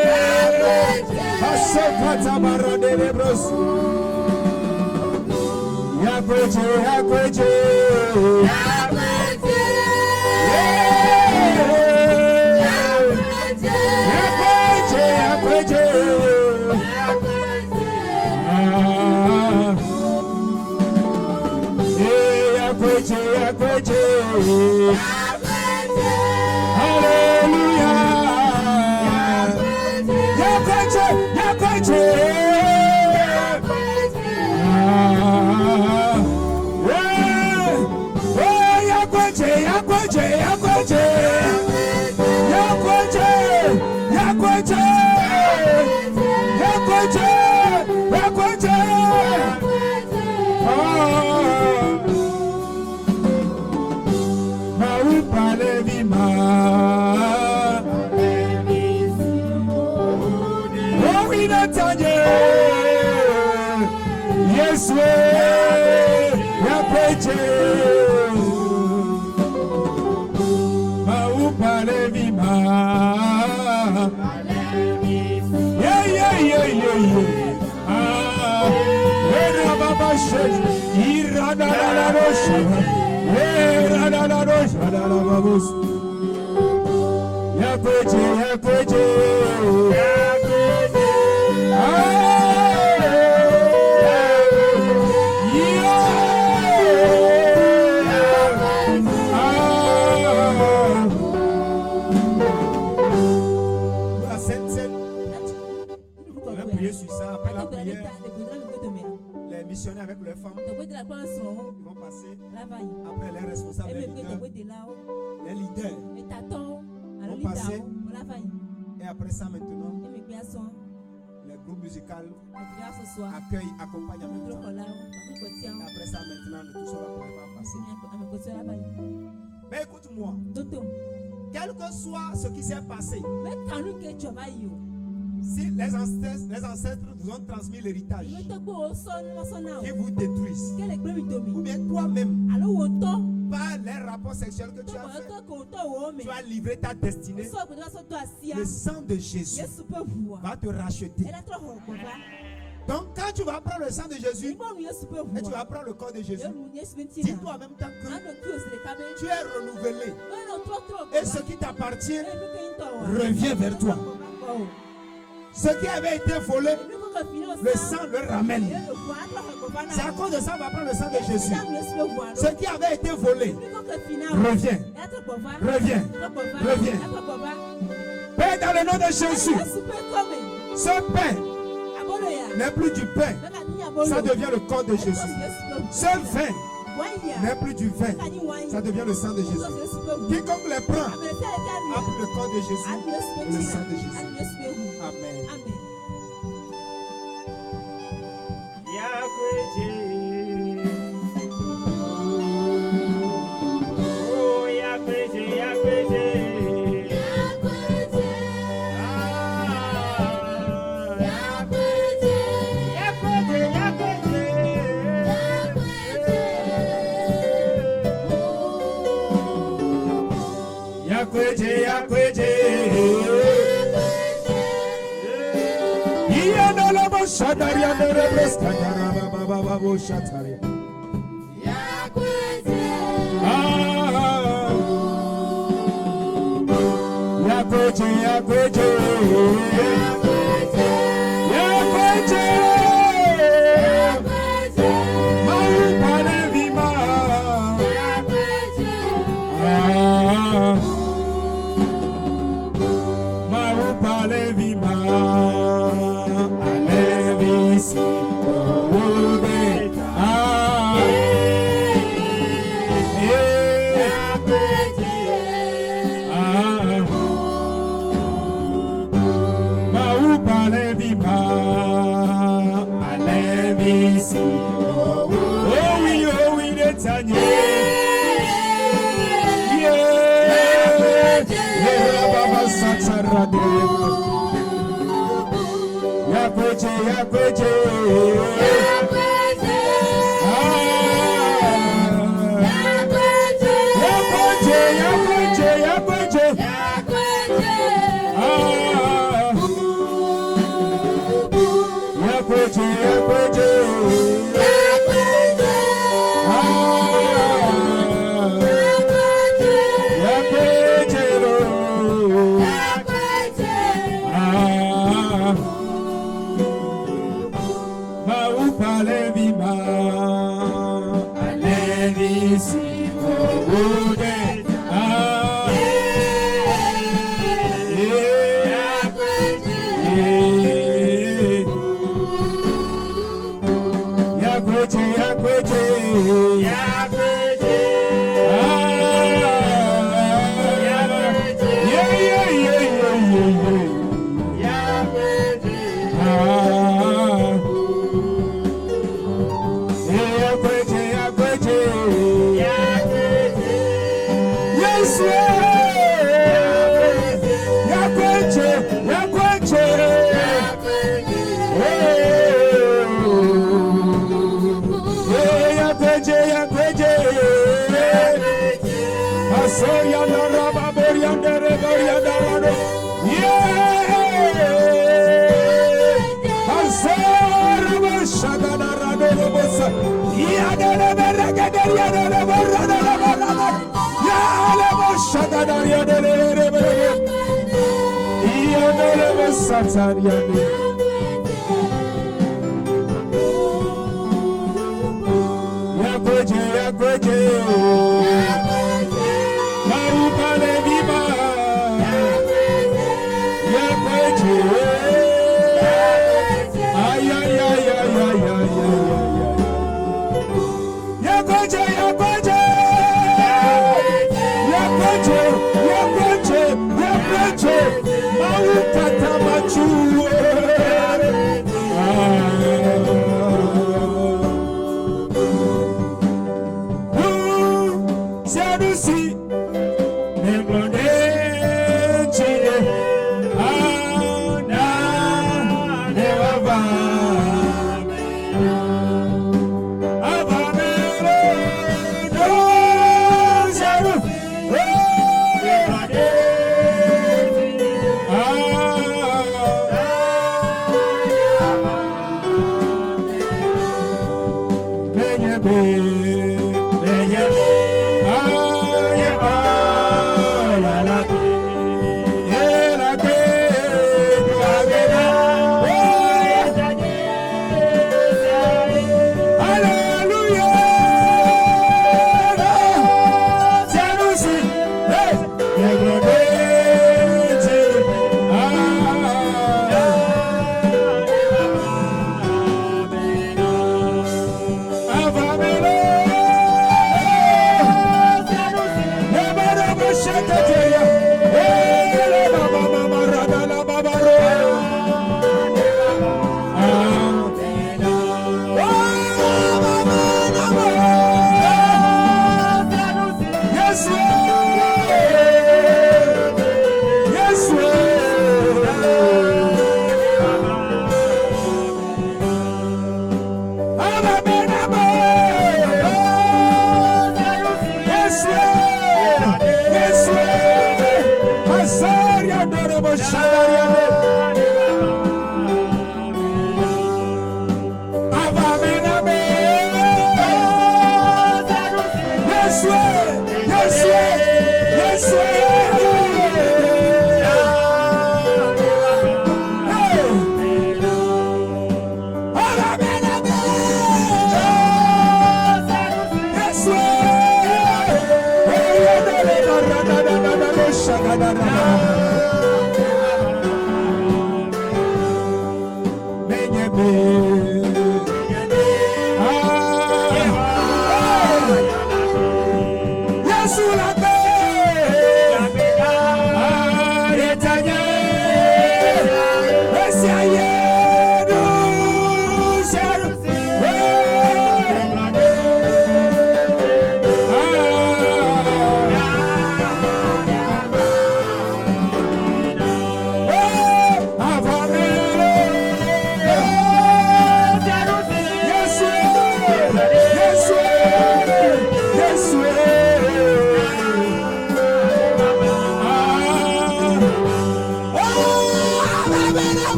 Après ça maintenant, le groupe musical accueille, accompagnement. Après ça maintenant, tout ça va passer. Mais écoute-moi, quel que soit ce qui s'est passé, si les ancêtres vous ont transmis l'héritage qui vous détruisent, ou bien toi-même, par les rapports sexuels que tu as fait, tu as livré ta destinée, le sang de Jésus va te racheter. Donc quand tu vas prendre le sang de Jésus et tu vas prendre le corps de Jésus, dis-toi en même temps que tu es renouvelé et ce qui t'appartient revient vers toi. Ce qui avait été volé, le sang le ramène. C'est à cause de ça qu'on va prendre le sang de Jésus. Ce qui avait été volé revient. Père, dans le nom de Jésus, ce pain n'est plus du pain, ça devient le corps de Jésus. Ce vin n'est plus du vin, ça devient le sang de Jésus. Quiconque les prend a pris le corps de Jésus et le sang de Jésus. Amen. Yes,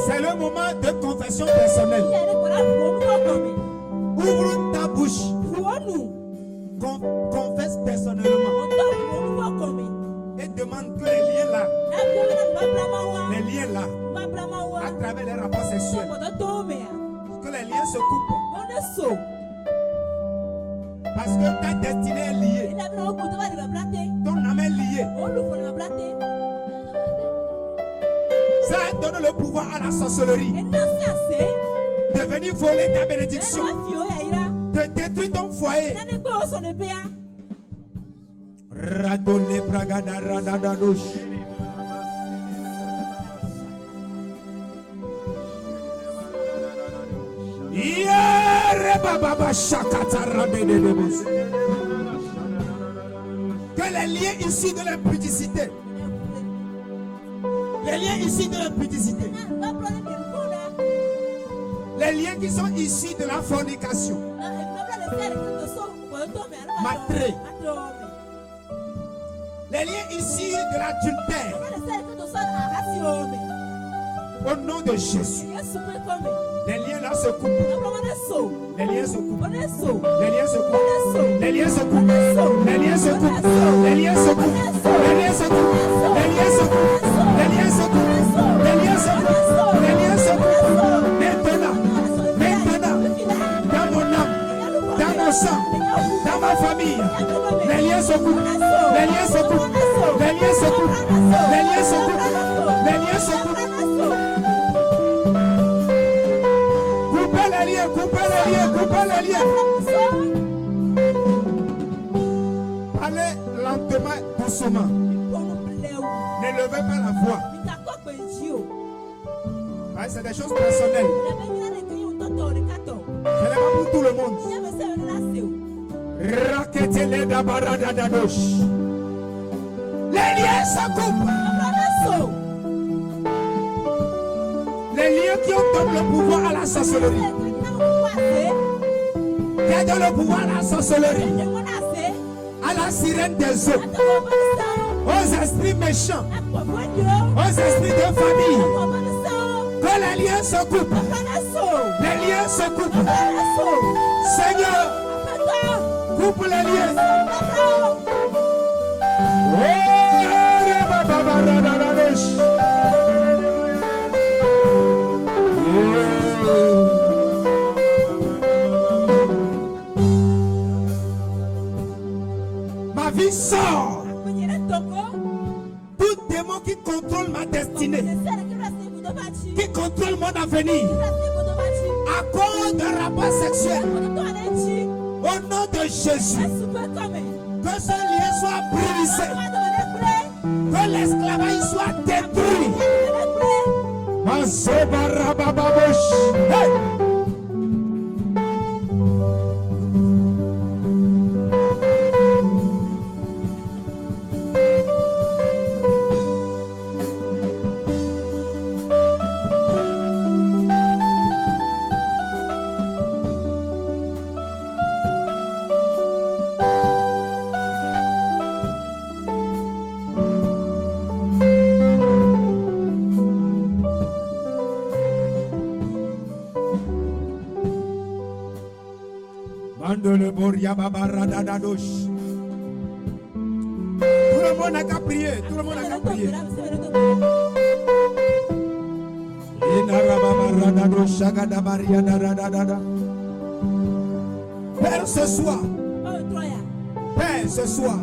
C'est le moment de confession personnelle. Ouvre ta bouche. Confesse personnellement. Et demande que les liens là, à travers les rapports sexuels, que les liens se coupent. Parce que ta destinée est liée. Ton âme est liée. Ça donne le pouvoir à la sorcellerie de venir voler ta bénédiction, de détruire ton foyer. Radole bragada radadadosh. Que les liens issus de l'impudicité, les liens issus de l'impudicité, les liens qui sont issus de la fornication, matré, les liens issus de l'adultère, au nom de Jésus, les liens là se coupent. Les liens se coupent. Les liens se coupent. Les liens se coupent. Les liens se coupent. Les liens se coupent. Les liens se coupent. Les liens se coupent. Les liens se coupent. Les liens se coupent. Les liens se coupent. Maintenant, dans mon âme, dans mon sang, dans ma famille, les liens se coupent. Les liens se coupent. Les liens se coupent. Les liens se coupent. Les liens se coupent. Coupez les liens, coupez les liens, coupez les liens. Allez lentement, doucement. N'élevez pas la voix. C'est des choses personnelles. Ce n'est pas pour tout le monde. Les liens se coupent. Les liens qui ont donné le pouvoir à la sorcellerie. Qui a donné le pouvoir à la sorcellerie. À la sirène des eaux. Aux esprits méchants. Aux esprits de famille. Que les liens se coupent. Les liens se coupent. Seigneur, coupe les liens. Ma vie sort. Tout démon qui contrôle ma destinée, qui contrôle mon avenir, à cause d'un rapport sexuel, au nom de Jésus, que ce lien soit brisé, que l'esclavage soit détruit. Hey! Tout le monde n'a qu'à prier. Tout le monde n'a qu'à prier. Père, ce soir, Père, ce soir,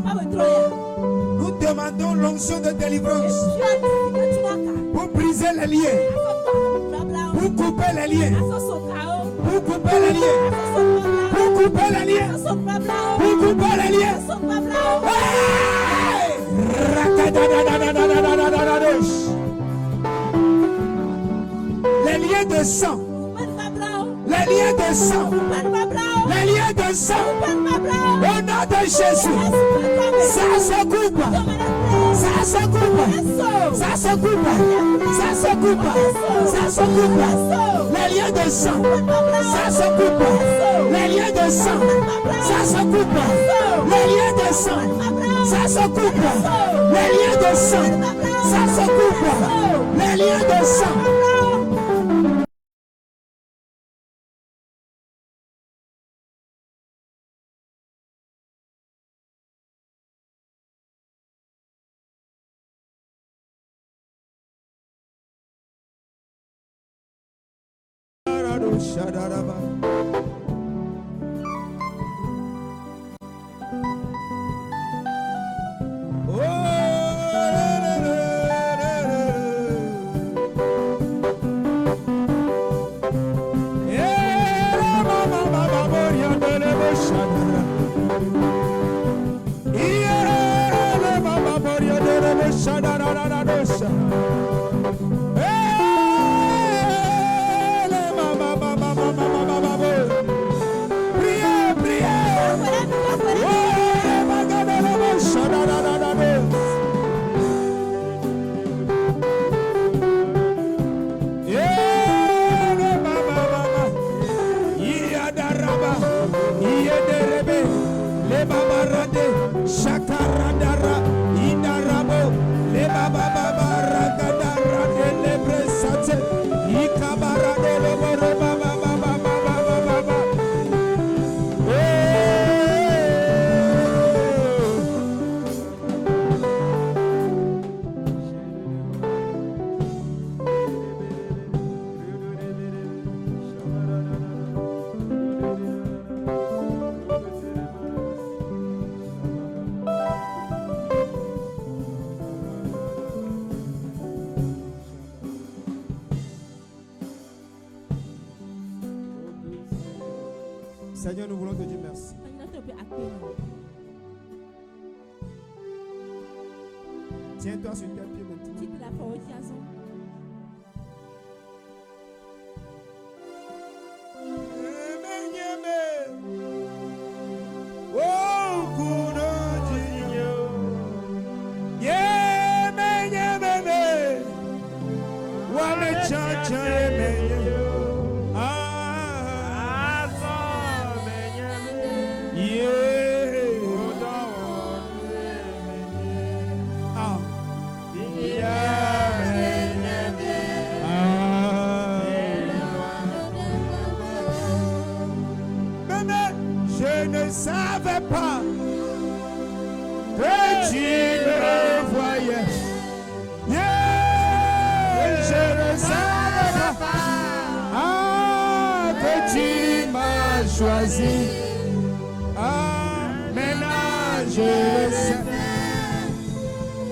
nous demandons l'onction de délivrance pour briser les liens, pour couper les liens, pour couper les liens, pour couper les liens, pour couper les liens. Les liens de sang, les liens de sang, les liens de sang, au nom de Jésus, ça se coupe, ça se coupe, ça se coupe, ça se coupe, coupe. Ça se coupe. Les liens de sang. Ça se coupe. Les liens de sang. Ça se coupe. Les liens de sang. Ça se coupe. Les liens de sang. Ça se coupe. Les liens de sang. Shadaraba. Seigneur, nous voulons te dire merci. Tiens-toi sur tes pieds maintenant. Je ne savais pas que tu me voyais. Je ne savais pas que tu m'as choisi. Maintenant je le sais.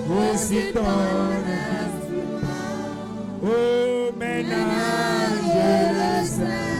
Aussi ton oh, maintenant je le sais.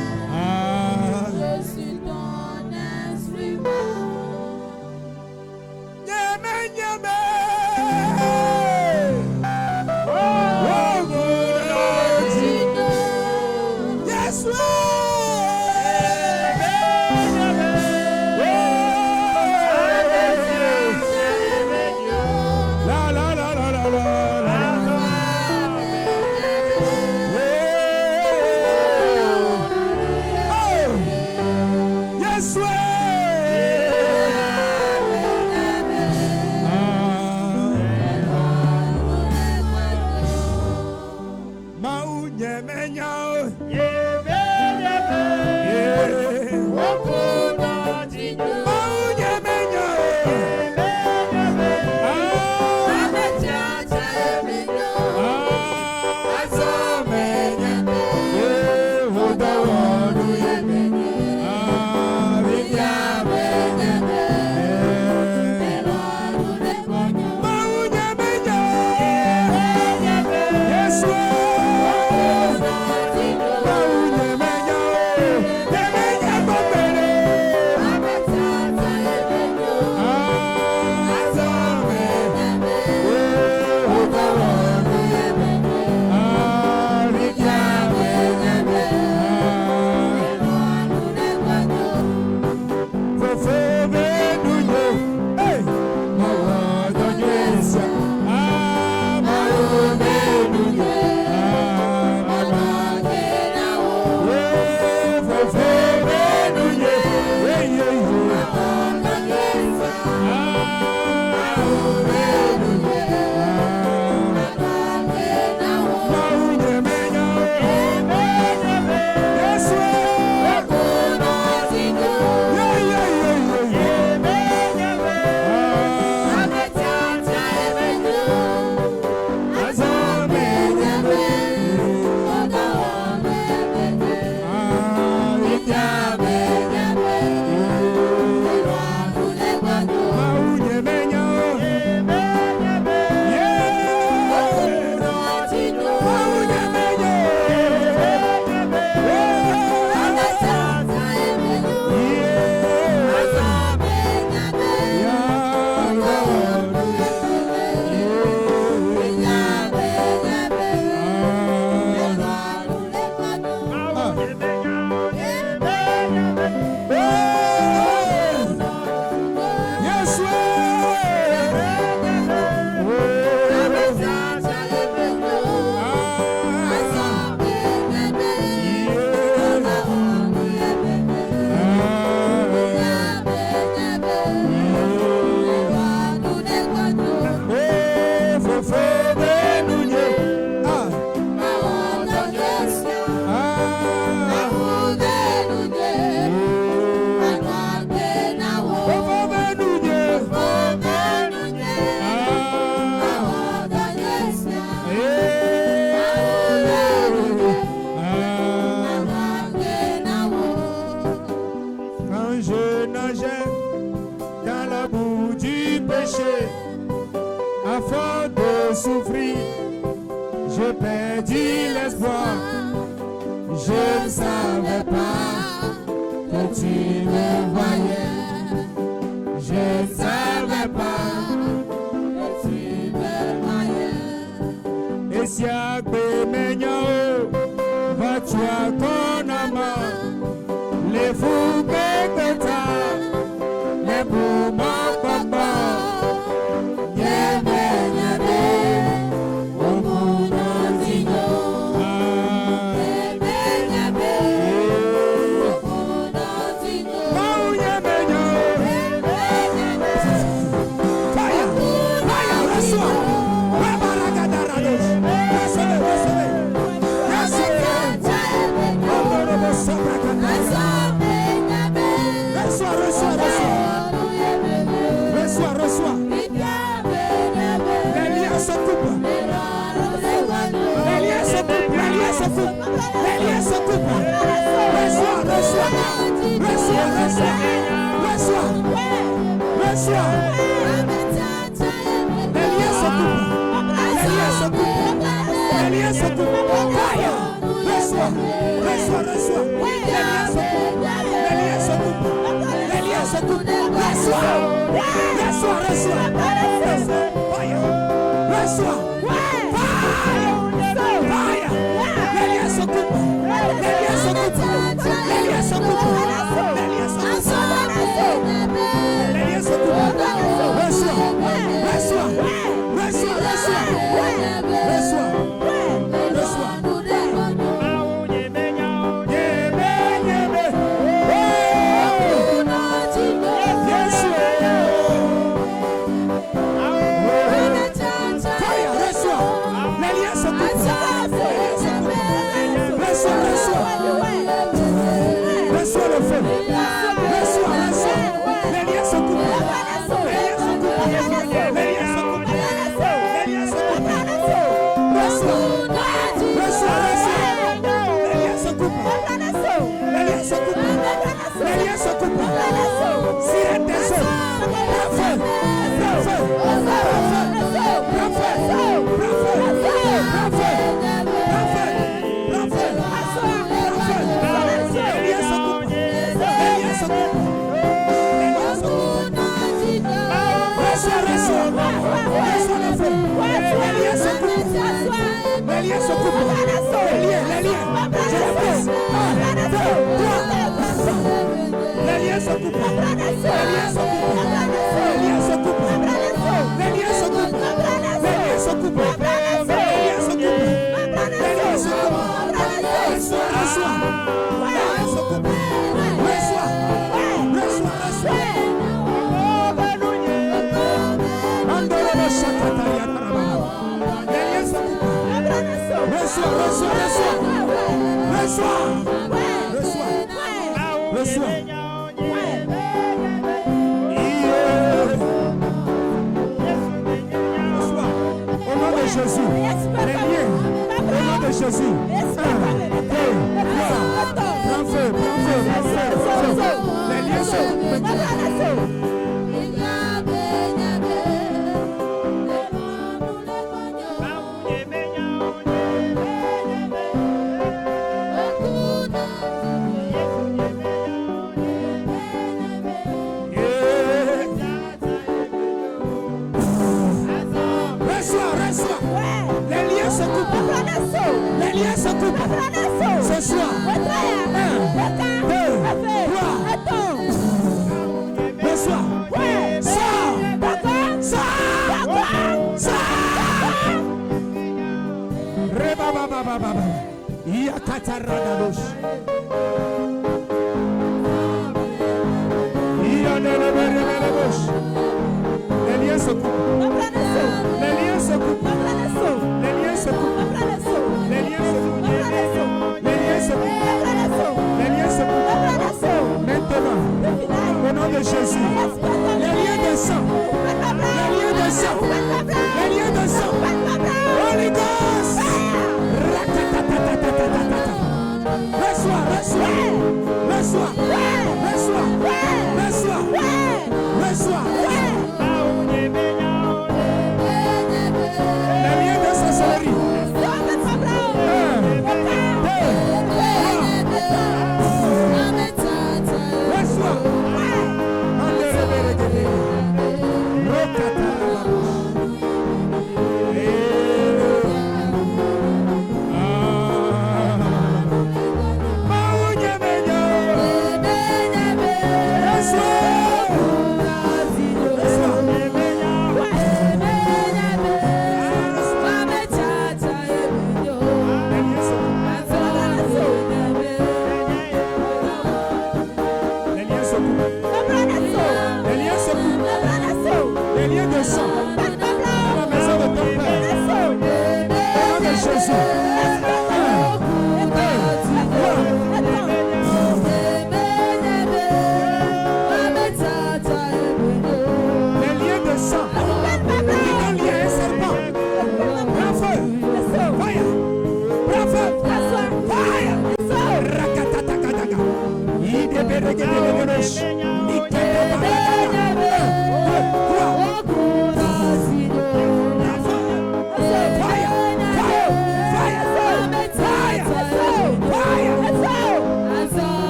désespoir. Je ne savais pas que tu me voyais. Je ne savais pas que tu me voyais. Et si à Béménio, va-tu à ton amour, les fous que t'as, les boumons papa.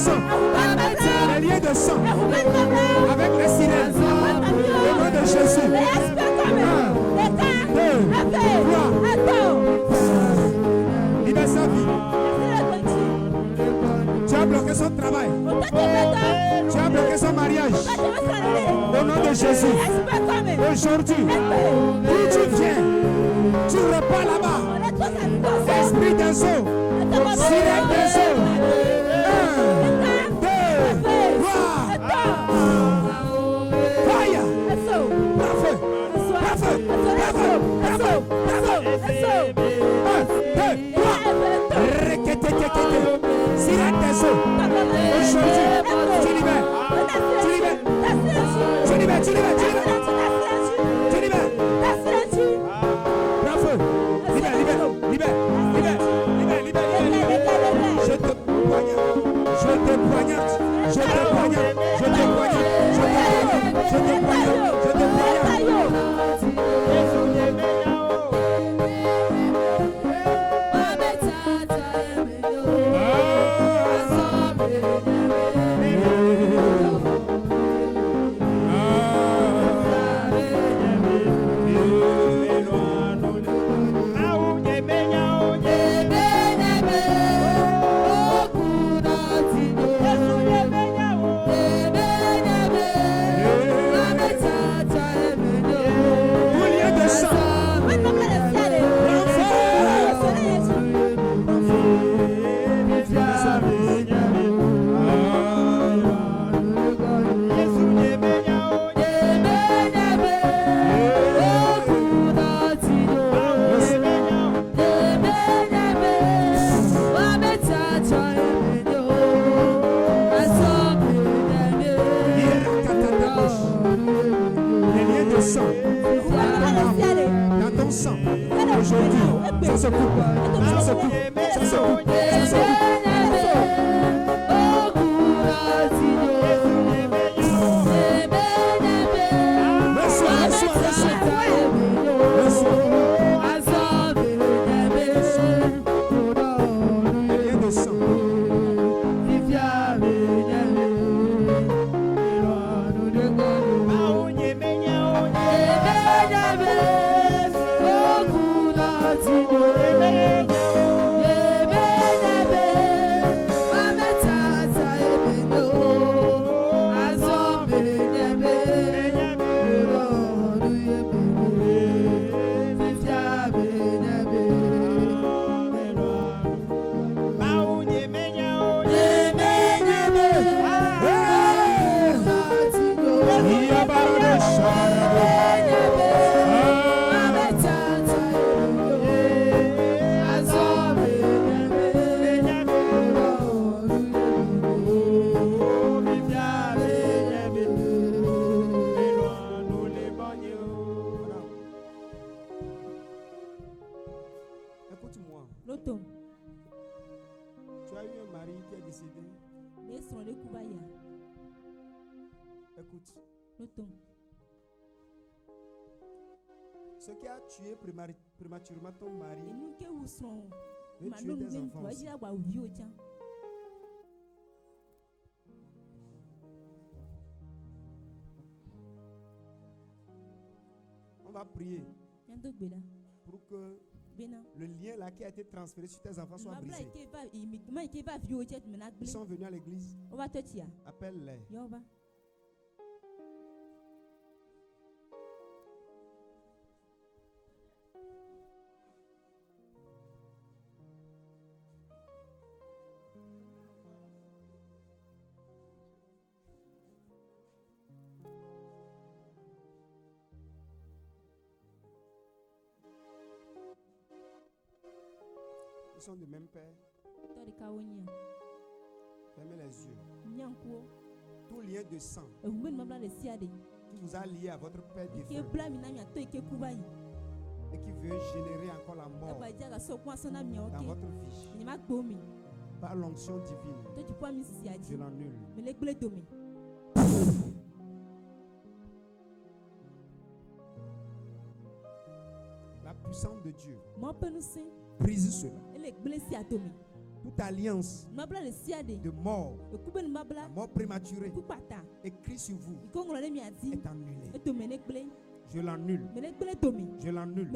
sang. Les liens de sang. Avec les sirènes. Au nom de Jésus. 1, 2, 3. Libère sa vie. Tu as bloqué son travail. Tu as bloqué son mariage. Au nom de Jésus. Aujourd'hui, où tu viens, tu repars là-bas. Esprit des eaux. Sirène des eaux. 1, 2, 3. Fire. Bravo. Bravo. Bravo. Bravo. Bravo. 1, 2, 3. Sirène des eaux. Aujourd'hui, tu libères. Tu libères. Tu libères. Tu libères. Tu libères. Bravo. Libère, libère, libère, libère, libère, libère. Je te poignarde. Je te poignarde. Je te poignarde. Je te poignarde. Je te poignarde. Je te poignarde. Je te poignarde. Ce qui a tué prématurément ton mari veut tuer tes enfants aussi. On va prier pour que le lien là qui a été transféré sur tes enfants soit brisé. Ils sont venus à l'église. Appelle-les. Ils sont du même père. Fermez les yeux. Tout lien de sang qui vous a lié à votre père défunt et qui veut générer encore la mort dans votre vie, par l'onction divine, je l'annule. La puissance de Dieu brise cela. toute alliance de mort, la mort prématurée, écrit sur vous, est annulée. Je l'annule. Je l'annule.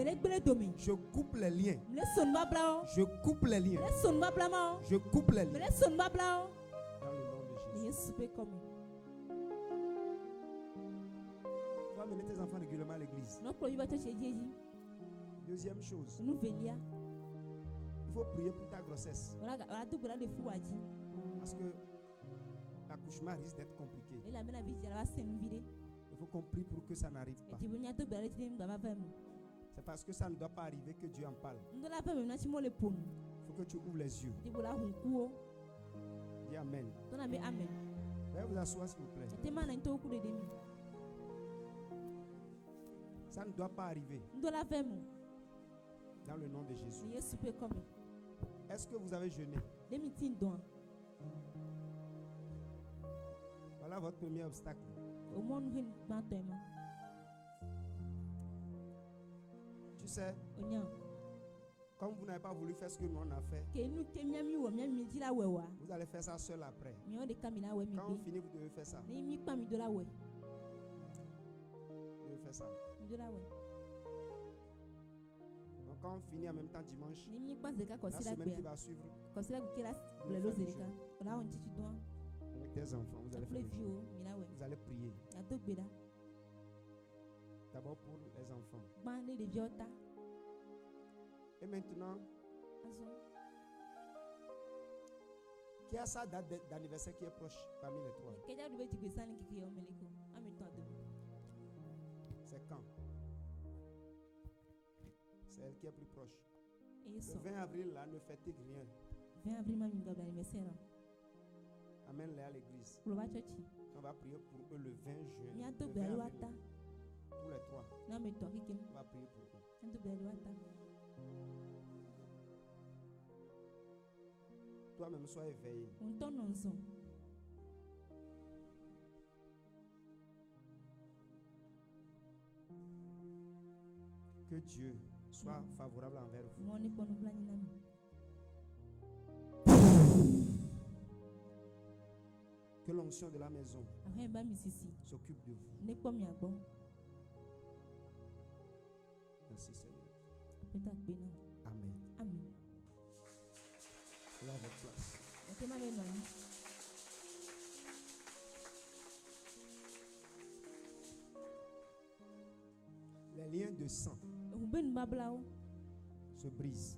Je coupe les liens. Je coupe les liens. Je coupe les liens. Dans le nom de Jésus. Tu vas mener tes enfants régulièrement à l'église. Deuxième chose, il faut prier pour ta grossesse. Parce que l'accouchement risque d'être compliqué. Il faut qu'on prie pour que ça n'arrive pas. C'est parce que ça ne doit pas arriver que Dieu en parle. Il faut que tu ouvres les yeux. Dis Amen. Veuillez vous asseoir s'il vous plaît. Ça ne doit pas arriver. Dans le nom de Jésus. Est-ce que vous avez jeûné? Voilà votre premier obstacle. Tu sais, comme vous n'avez pas voulu faire ce que nous on a fait, vous allez faire ça seul après. Quand vous finissez, vous devez faire ça. Vous devez faire ça. Donc quand on finit en même temps dimanche, la semaine qui va suivre, avec tes enfants, vous allez faire le jeûne. Vous allez prier. D'abord pour les enfants. Et maintenant, qui a sa date d'anniversaire qui est proche parmi les trois? C'est quand? C'est elle qui est plus proche. Le 20 avril, là, ne fêtez rien. Amène-les à l'église. On va prier pour eux le 20 juin. Le 20 avril, tous les trois. On va prier pour eux. Toi-même, sois éveillé. Que Dieu soit favorable envers vous. Que l'onction de la maison s'occupe de vous. Merci Seigneur. Amen. Là, votre place. Les liens de sang se brisent.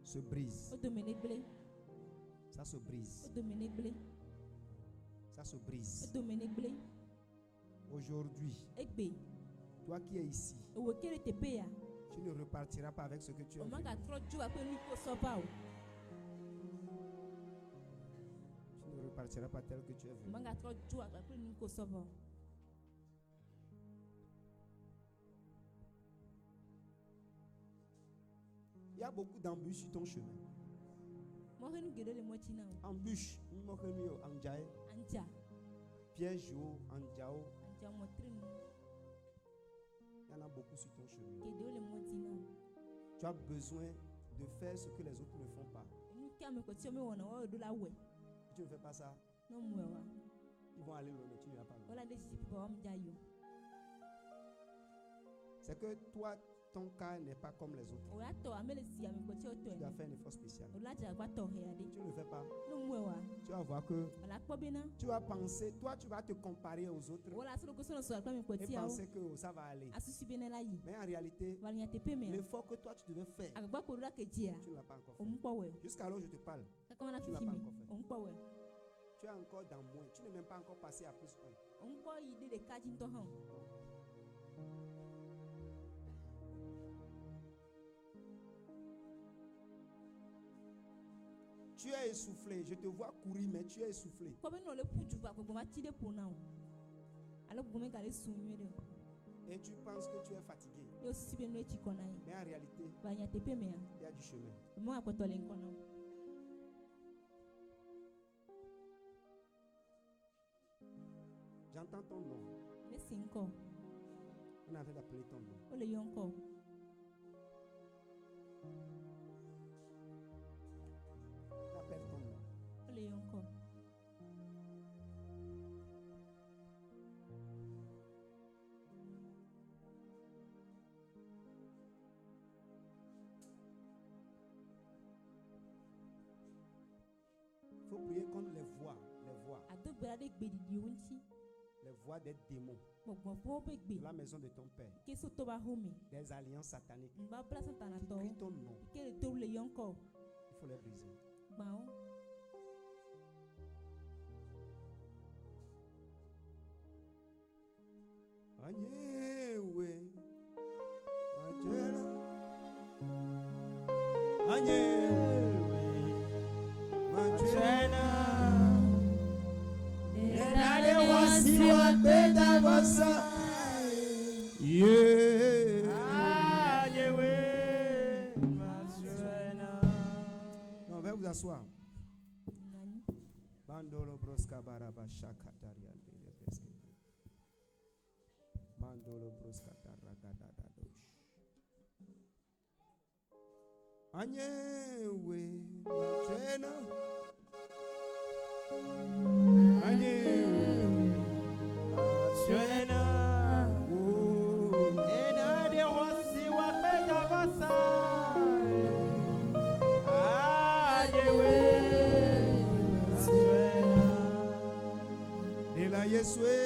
Se brisent. Ça se brise. Ça se brise. Aujourd'hui, toi qui es ici, tu ne repartiras pas avec ce que tu as fait. Tu ne repartiras pas tel que tu es venu. Il y a beaucoup d'embûches sur ton chemin. Embûches, piège, anjao. Il y en a beaucoup sur ton chemin. Tu as besoin de faire ce que les autres ne font pas. Tu ne fais pas ça. Ils vont aller loin, mais tu ne vas pas loin. C'est que toi, ton cas n'est pas comme les autres. Tu dois faire un effort spécial. Tu ne le fais pas. Tu vas voir que tu vas penser, toi tu vas te comparer aux autres et penser que ça va aller. Mais en réalité, l'effort que toi tu devais faire, tu ne l'as pas encore fait. Jusqu'alors je te parle, tu ne l'as pas encore fait. Tu es encore dans moins. Tu n'es même pas encore passé à plus 1. Tu es essoufflé. Je te vois courir, mais tu es essoufflé. Et tu penses que tu es fatigué. Mais en réalité, il y a du chemin. J'entends ton nom. On est en train d'appeler ton nom. les voix des démons de la maison de ton père, des alliances sataniques qui crient ton nom, il faut les briser. On va vous asseoir. Bandolo broska baraba shakataria. Mandolo broska taragadadosh. Anyewe machena. Anyewe machena. Ena de wasi wapenda basa. Anyewe machena. Ela Yeswe.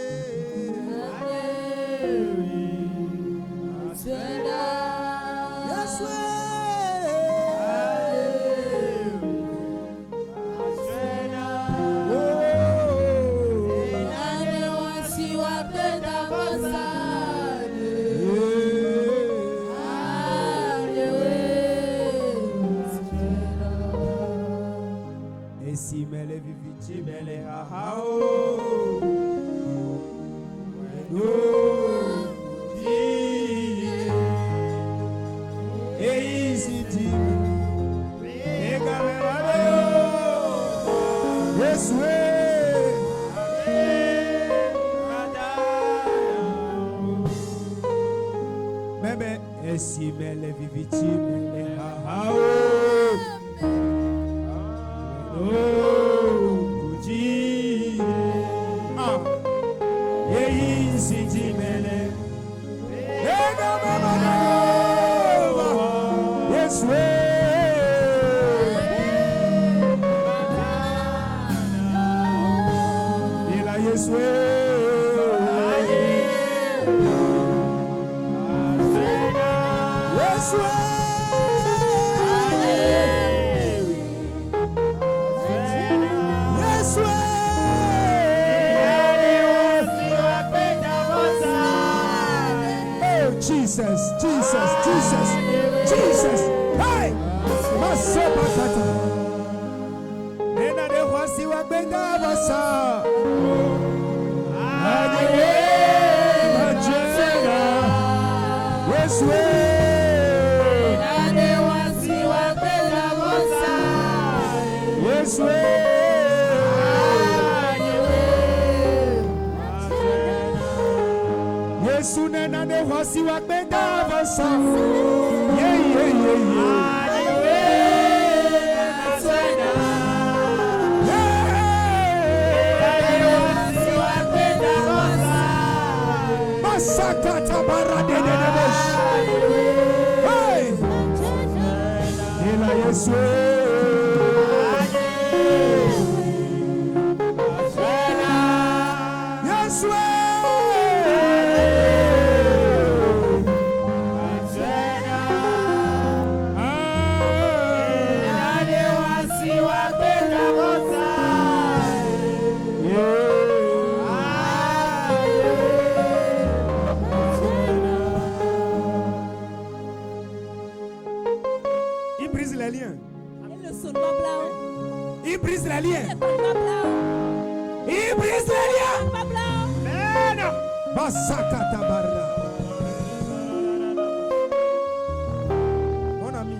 Mon ami,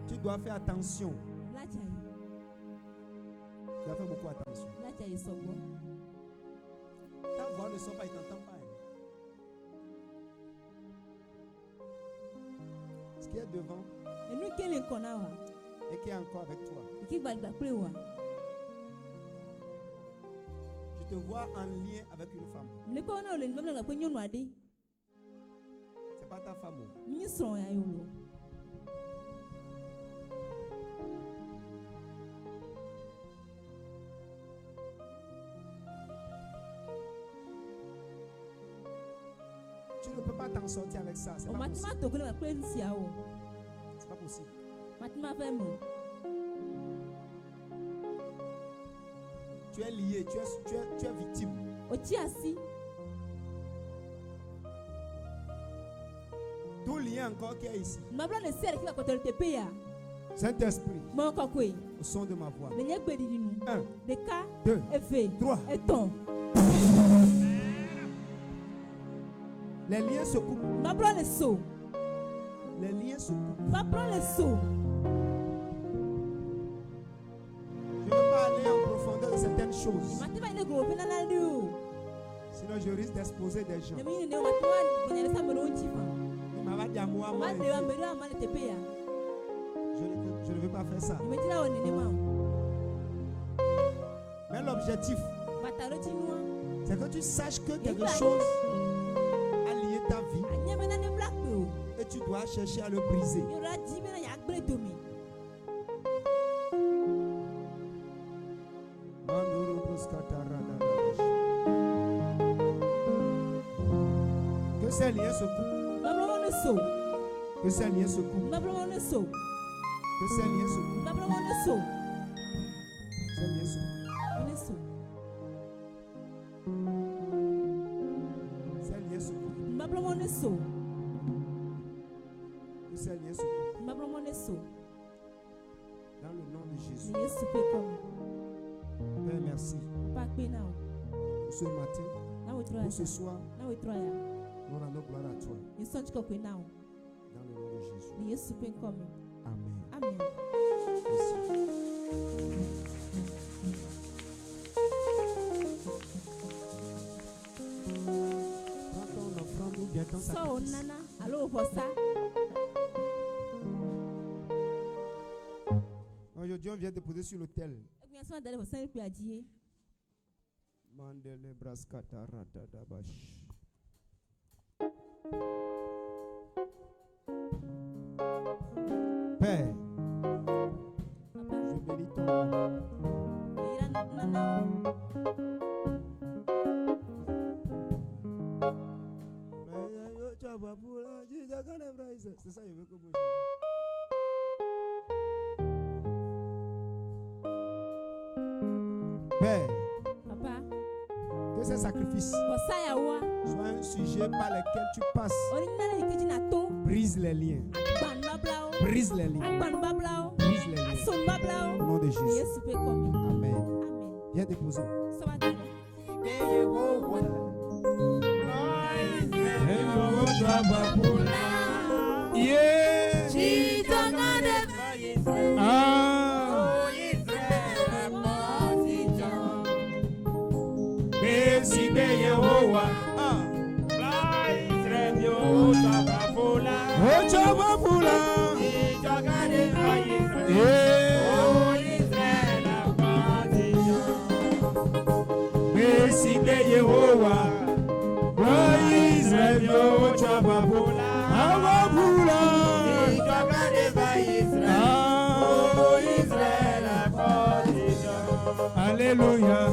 tu dois faire attention. Tu dois faire beaucoup attention. Ta voix ne sort pas, il t'entend pas. Ce qui est devant et qui est encore avec toi. Je te vois en lien avec une femme. C'est pas ta femme. ne peux pas t'en sortir avec ça. C'est pas possible. C'est pas possible. Tu es lié, tu es victime. Tout lien encore qui est ici. Saint-Esprit, au son de ma voix. 1, 2, 3. Les liens se coupent. Les liens se coupent. Je ne veux pas aller en profondeur de certaines choses. Sinon, je risque d'exposer des gens. Je ne veux pas faire ça. Mais l'objectif, c'est que tu saches que quelque chose a lié ta vie et tu dois chercher à le briser. Que ces liens se coupent. Que ces liens se coupent. Que ces liens se coupent. Ces liens se coupent. Ces liens se coupent. Que ces liens se coupent. Dans le nom de Jésus. Père, merci. Pour ce matin, pour ce soir, nous rendons gloire à toi. Dans le nom de Jésus. Amen. Amen. Merci. Prends ton offrande ou bien ton sacrifice. Aujourd'hui, on vient de poser sur l'autel. Mandele braskata radadabash. Père, je bénis ton nom. C'est ça, je veux que vous. Père, que ces sacrifices soient un sujet par lequel tu passes. Brise les liens. Brise les liens. Brise les liens. Au nom de Jésus. Amen. Viens déposer. Alléluia.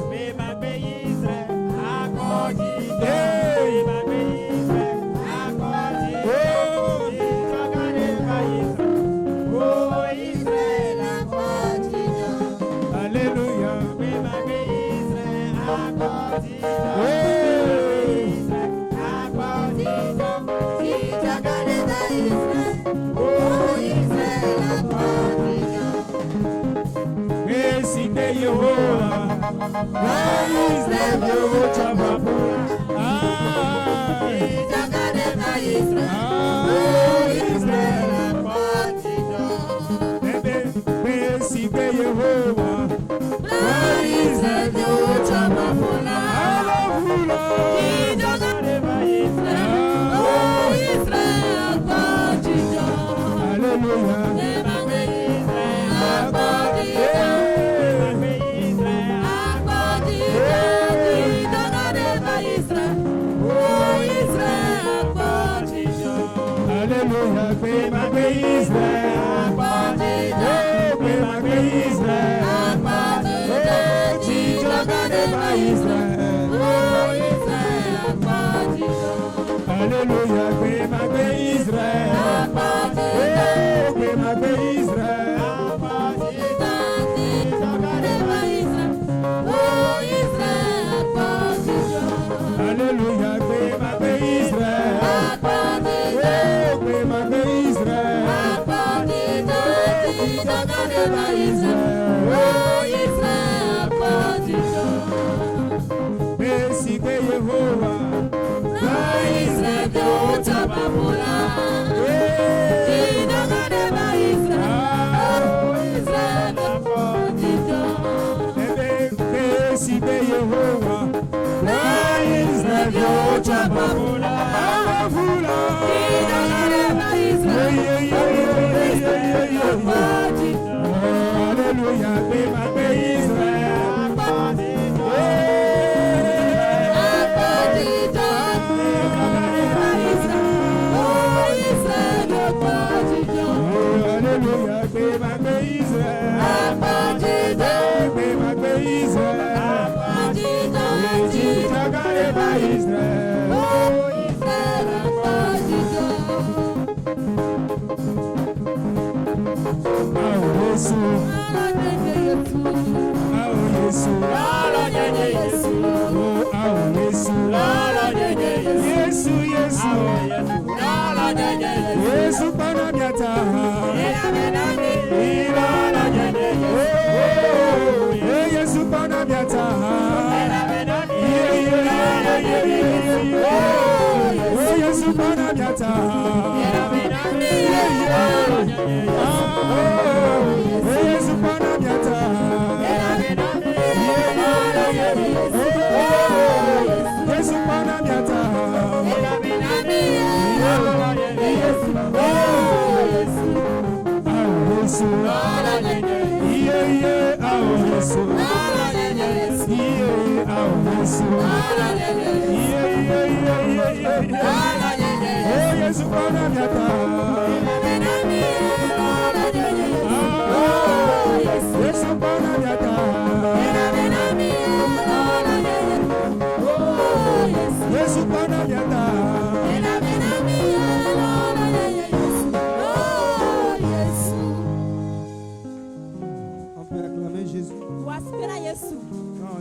Hallelujah.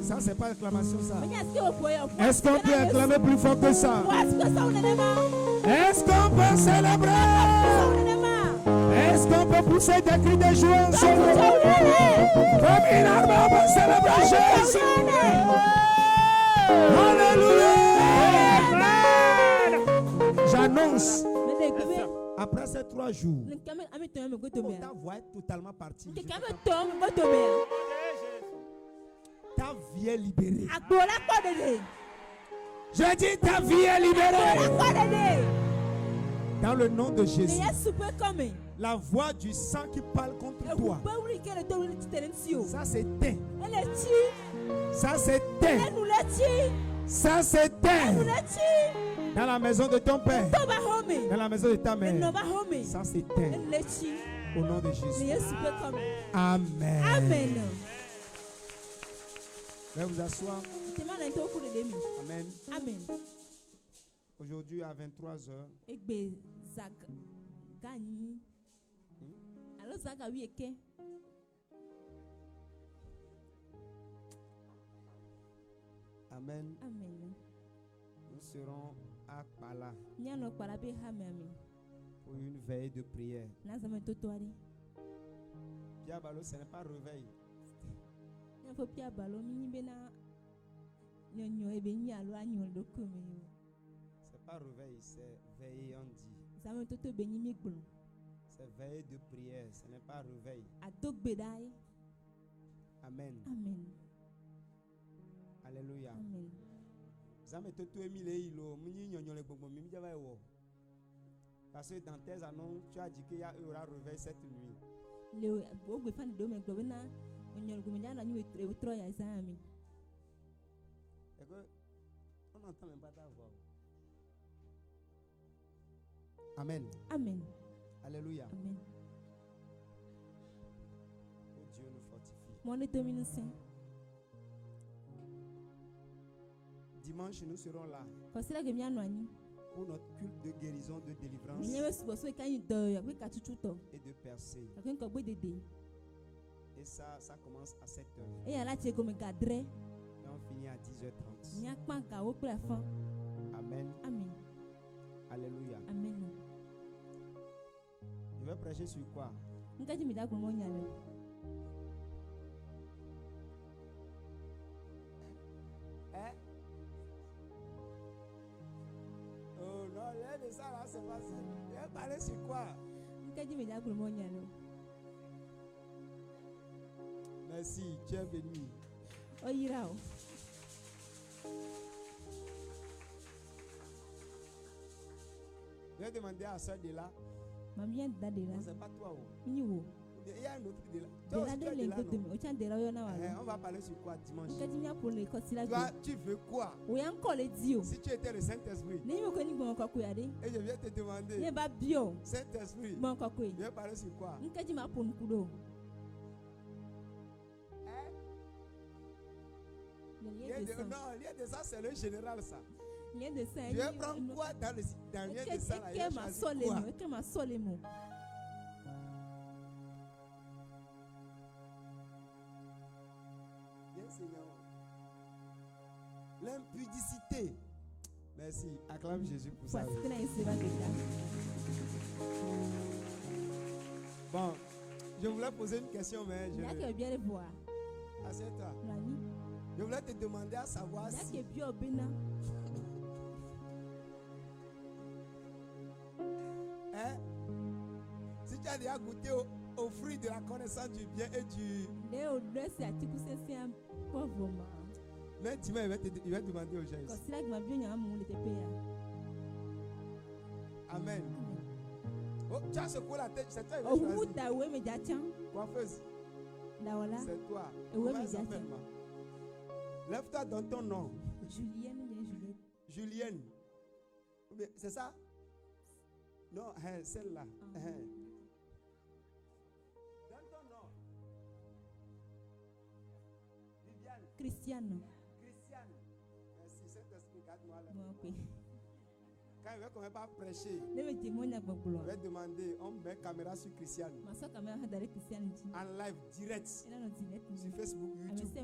Ça, c'est pas acclamation, ça. Est-ce qu'on peut acclamer plus fort que ça? Est-ce qu'on peut célébrer? Est-ce qu'on peut pousser des cris de joie sur le comme une arme, on va célébrer Jésus. Alléluia. J'annonce. Après ces 3 jours, ta voix est totalement partie. Ta vie est libérée. Je dis ta vie est libérée. Dans le nom de Jésus. La voix du sang qui parle contre toi. Ça s'éteint. Ça s'éteint. Ça s'éteint. Dans la maison de ton père. Dans la maison de ta mère. Ça s'éteint. Au nom de Jésus. Amen. Amen. Veuillez vous asseoir. Amen. Amen. Aujourd'hui à 23h. Amen. Amen. Nous serons à Pala pour une veille de prière. Piabalo, ce n'est pas réveil. C'est pas réveil, c'est veille, on dit. C'est veille de prière, ce n'est pas réveil. Amen. Amen. Alléluia. Amen. Parce que dans tes annonces, tu as dit qu'il y aura réveil cette nuit. On n'entend même pas ta voix. Amen. Amen. Alléluia. Amen. Que Dieu nous fortifie. Dimanche, nous serons là pour notre culte de guérison, de délivrance et de percée. Et ça commence à 7h. Et on finit à 10h30. Amen. Amen. Alléluia. Amen. Je vais prêcher sur quoi? s'est passé? Il a parlé sur quoi? Merci, tu es venu. Je vais demander à soeur de là. Non, c'est pas toi. Il y a un autre de là. Toi aussi, tu es de là, non? On va parler sur quoi dimanche? Toi, tu veux quoi? Si tu étais le Saint-Esprit, et je viens te demander, Saint-Esprit, je vais parler sur quoi? Non, lien de ça, c'est le général, ça. Je vais prendre quoi dans le lien de ça là? Bien, Seigneur. L'impudicité. Merci. Acclame Jésus pour ça. Bon, je voulais poser une question, mais je... Assieds-toi. Je voulais te demander à savoir si... Hein? Si tu as déjà goûté au fruit de la connaissance du bien et du... Mais dis-moi, il va demander aux gens. Amen. Oh, tu as secoué la tête, c'est toi qui vas choisir. Coiffeuse. C'est toi. Comment elle s'appelle? Lève-toi dans ton nom. Julienne. C'est ça? Non, celle-là. Dans ton nom. Viviane. Cristiano. Merci, Saint-Esprit, garde-moi là. Bon, Quand il va commencer par prêcher, je vais demander, on met caméra sur Christiane. En live, direct. Sur Facebook, YouTube.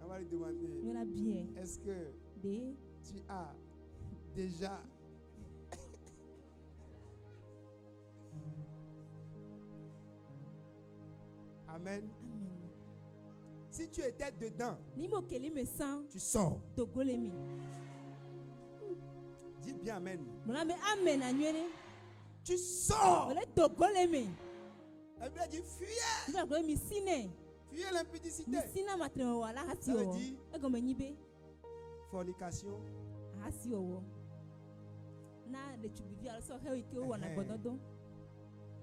On va lui demander, est-ce que tu as déjà... Amen. Si tu étais dedans, tu sors. Dis bien Amen. Tu sors. Elle veut dire fuyez. Fuyez l'impudicité. Ça veut dire fornication.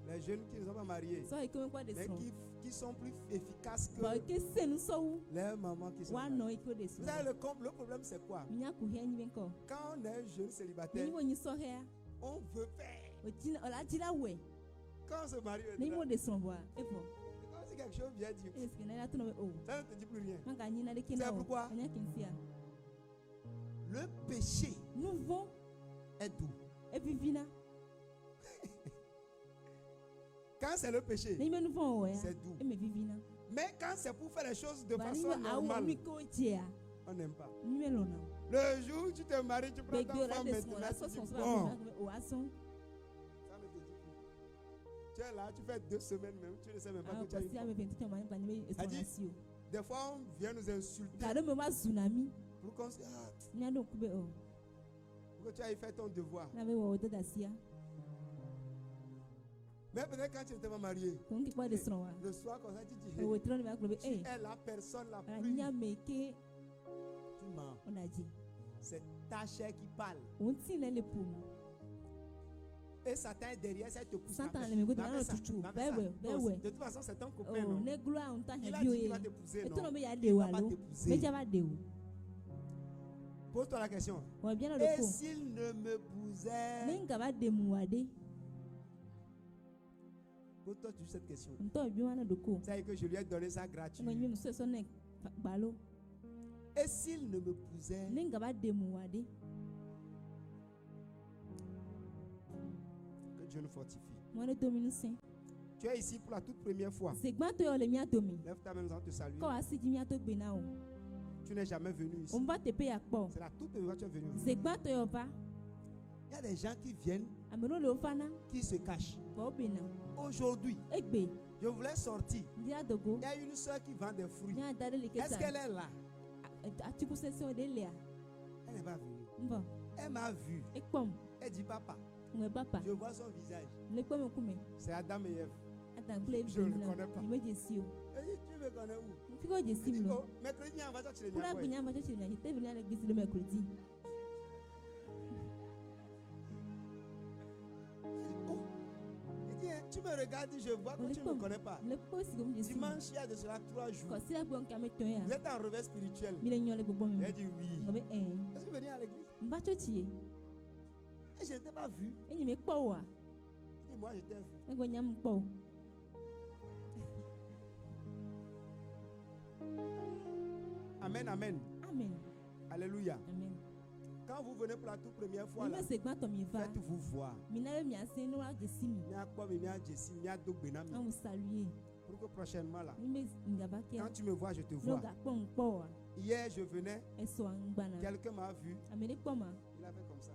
Les jeunes qui ne sont pas mariés, mais qui sont plus efficaces que leurs mamans qui sont mariées. Vous savez, le problème c'est quoi? Quand on est un jeune célibataire, on veut faire. Quand on se marie, quand c'est quelque chose bien dit, ça ne te dit plus rien. C'est pourquoi le péché est doux. Quand c'est le péché, c'est doux. Mais quand c'est pour faire les choses de façon normale, on n'aime pas. Le jour où tu te maries, tu prends ta femme maintenant, tu dis bon. Ça ne te dit plus. Tu es là, tu fais 2 semaines même, tu ne sais même pas que tu as eu. C'est-à-dire, des fois on vient nous insulter pour qu'on se dise, pour que tu ailles faire ton devoir. Mais peut-être quand tu n'étais pas marié, le soir comme ça, tu dis, tu es la personne la plus... Tu mens. C'est ta chair qui parle. Et Satan est derrière ça, il te pousse. De toute façon, c'est ton copain, non? Il a dit qu'il va t'épouser, non? Il ne va pas t'épouser. Pose-toi la question. Et s'il ne me bousait? Pose-toi toujours cette question. C'est que je lui ai donné ça gratuit. Et s'il ne me bousait? Que Dieu nous fortifie. Tu es ici pour la toute première fois. Lève ta main, nous allons te saluer. Tu n'es jamais venu ici. C'est la toute première fois que tu es venu. Il y a des gens qui viennent, qui se cachent. Aujourd'hui, je voulais sortir. Il y a une soeur qui vend des fruits. Est-ce qu'elle est là? Elle n'est pas venue. Elle m'a vu. Elle dit, papa, Je vois son visage. C'est Adam et Ève. Je ne le connais pas. Et tu me connais où? Il dit, oh, mercredi, on va chercher les mercredi. Tu me regardes, je vois que tu ne me connais pas. Dimanche, il y a de cela 3 jours. Vous êtes en revers spirituel. Il a dit oui. Est-ce que vous venez à l'église? Et je ne t'ai pas vu. Il dit, moi, je t'ai vu. Amen, amen. Amen. Alléluia. Amen. Quand vous venez pour la toute première fois, là, faites-vous voir. On vous salue. Pour que prochainement, là, quand tu me vois, je te vois. Hier, je venais, quelqu'un m'a vu, il a fait comme ça.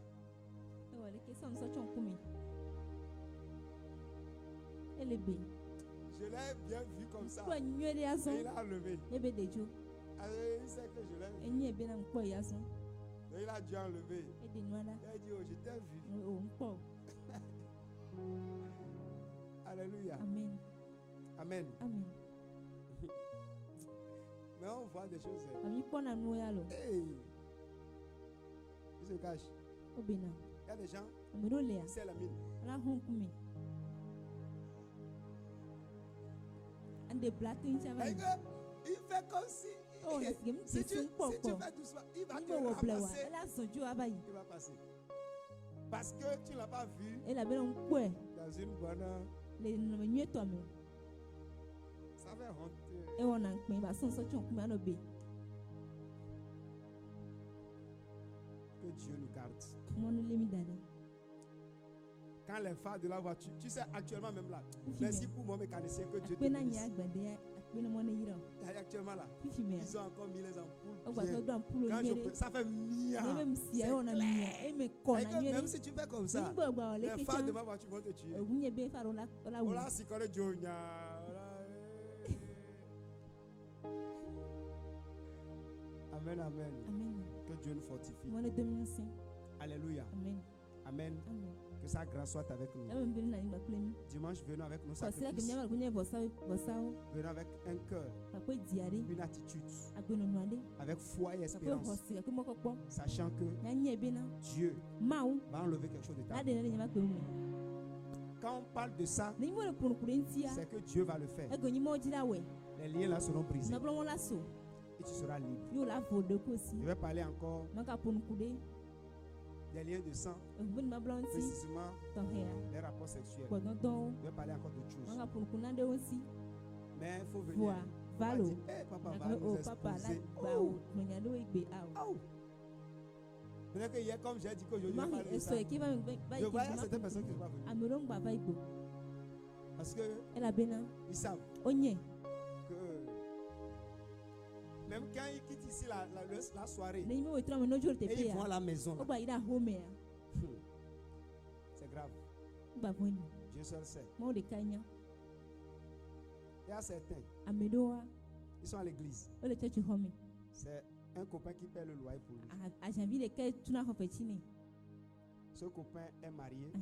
Je l'ai bien vu comme ça. Et il a enlevé. Il sait que je l'ai vu. Et il a dû enlever. Il a dit, oh, je t'ai vu. Alléluia. Amen. Amen. Amen. Mais on voit des choses. Hey. Il se cache. Il y a des gens, c'est la mine. Il fait comme si. Si tu fais doucement, il va te ramasser. Il va passer. Parce que tu ne l'as pas vu dans une bonne. Ça fait honte. Que Dieu nous garde. Quand les phares de la voiture, tu sais actuellement même là, merci pour mon mécanicien, que Dieu te bénisse. Actuellement là, ils ont encore mis les ampoules. Ça fait mia. Même si tu fais comme ça, les phares de ma voiture vont te tuer. Voilà, c'est quoi le Dieu. Amen, amen. Que Dieu nous fortifie. Alléluia. Amen. Que sa grâce soit avec nous. Dimanche, venons avec nos sacrifices. Venons avec un cœur, une attitude, avec foi et espérance, sachant que Dieu va enlever quelque chose de ta vie. Quand on parle de ça, c'est que Dieu va le faire. Les liens là seront brisés. Et tu seras libre. Je vais parler encore des liens de sang, précisément des rapports sexuels. Je vais parler encore d'autres choses. Mais il faut venir. Dire, hey, papa va nous exposer. Peut-être que hier, comme j'ai dit qu'aujourd'hui, je vais parler de ça. Je vois certaines personnes qui ne sont pas venues. Parce qu'ils savent que même quand ils quittent ici la soirée, et ils vont à la maison. C'est grave. Dieu seul sait. Il y a certains, ils sont à l'église. C'est un copain qui paie le loyer pour lui. Ce copain est marié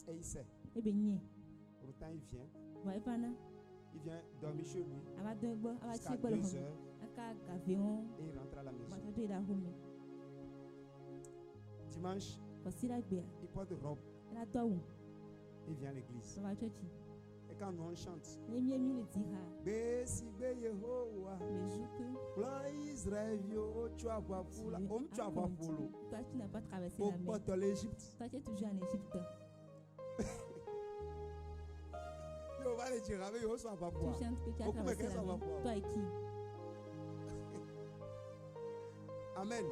et il sait. Pourtant, il vient dormir chez lui jusqu'à 2 heures et il rentre à la maison. Dimanche, il porte robe. Il vient à l'église. Et quand nous on chante, Israël, tu as pas l'Égypte. On va les dire, avec eux, ça va pas. Amen.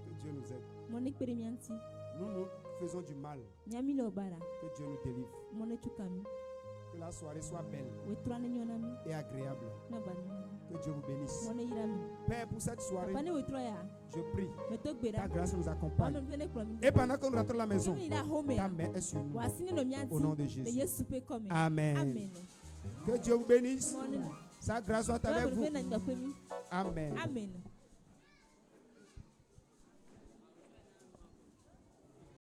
Que Dieu nous aide. Nous faisons du mal. Que Dieu nous délivre. Que la soirée soit belle et agréable. Que Dieu vous bénisse. Père, pour cette soirée, je prie. Ta grâce nous accompagne. Et pendant qu'on rentre à la maison, ta main est sur nous. Au nom de Jésus. Amen. Que Dieu vous bénisse. Sa grâce soit avec vous. Amen.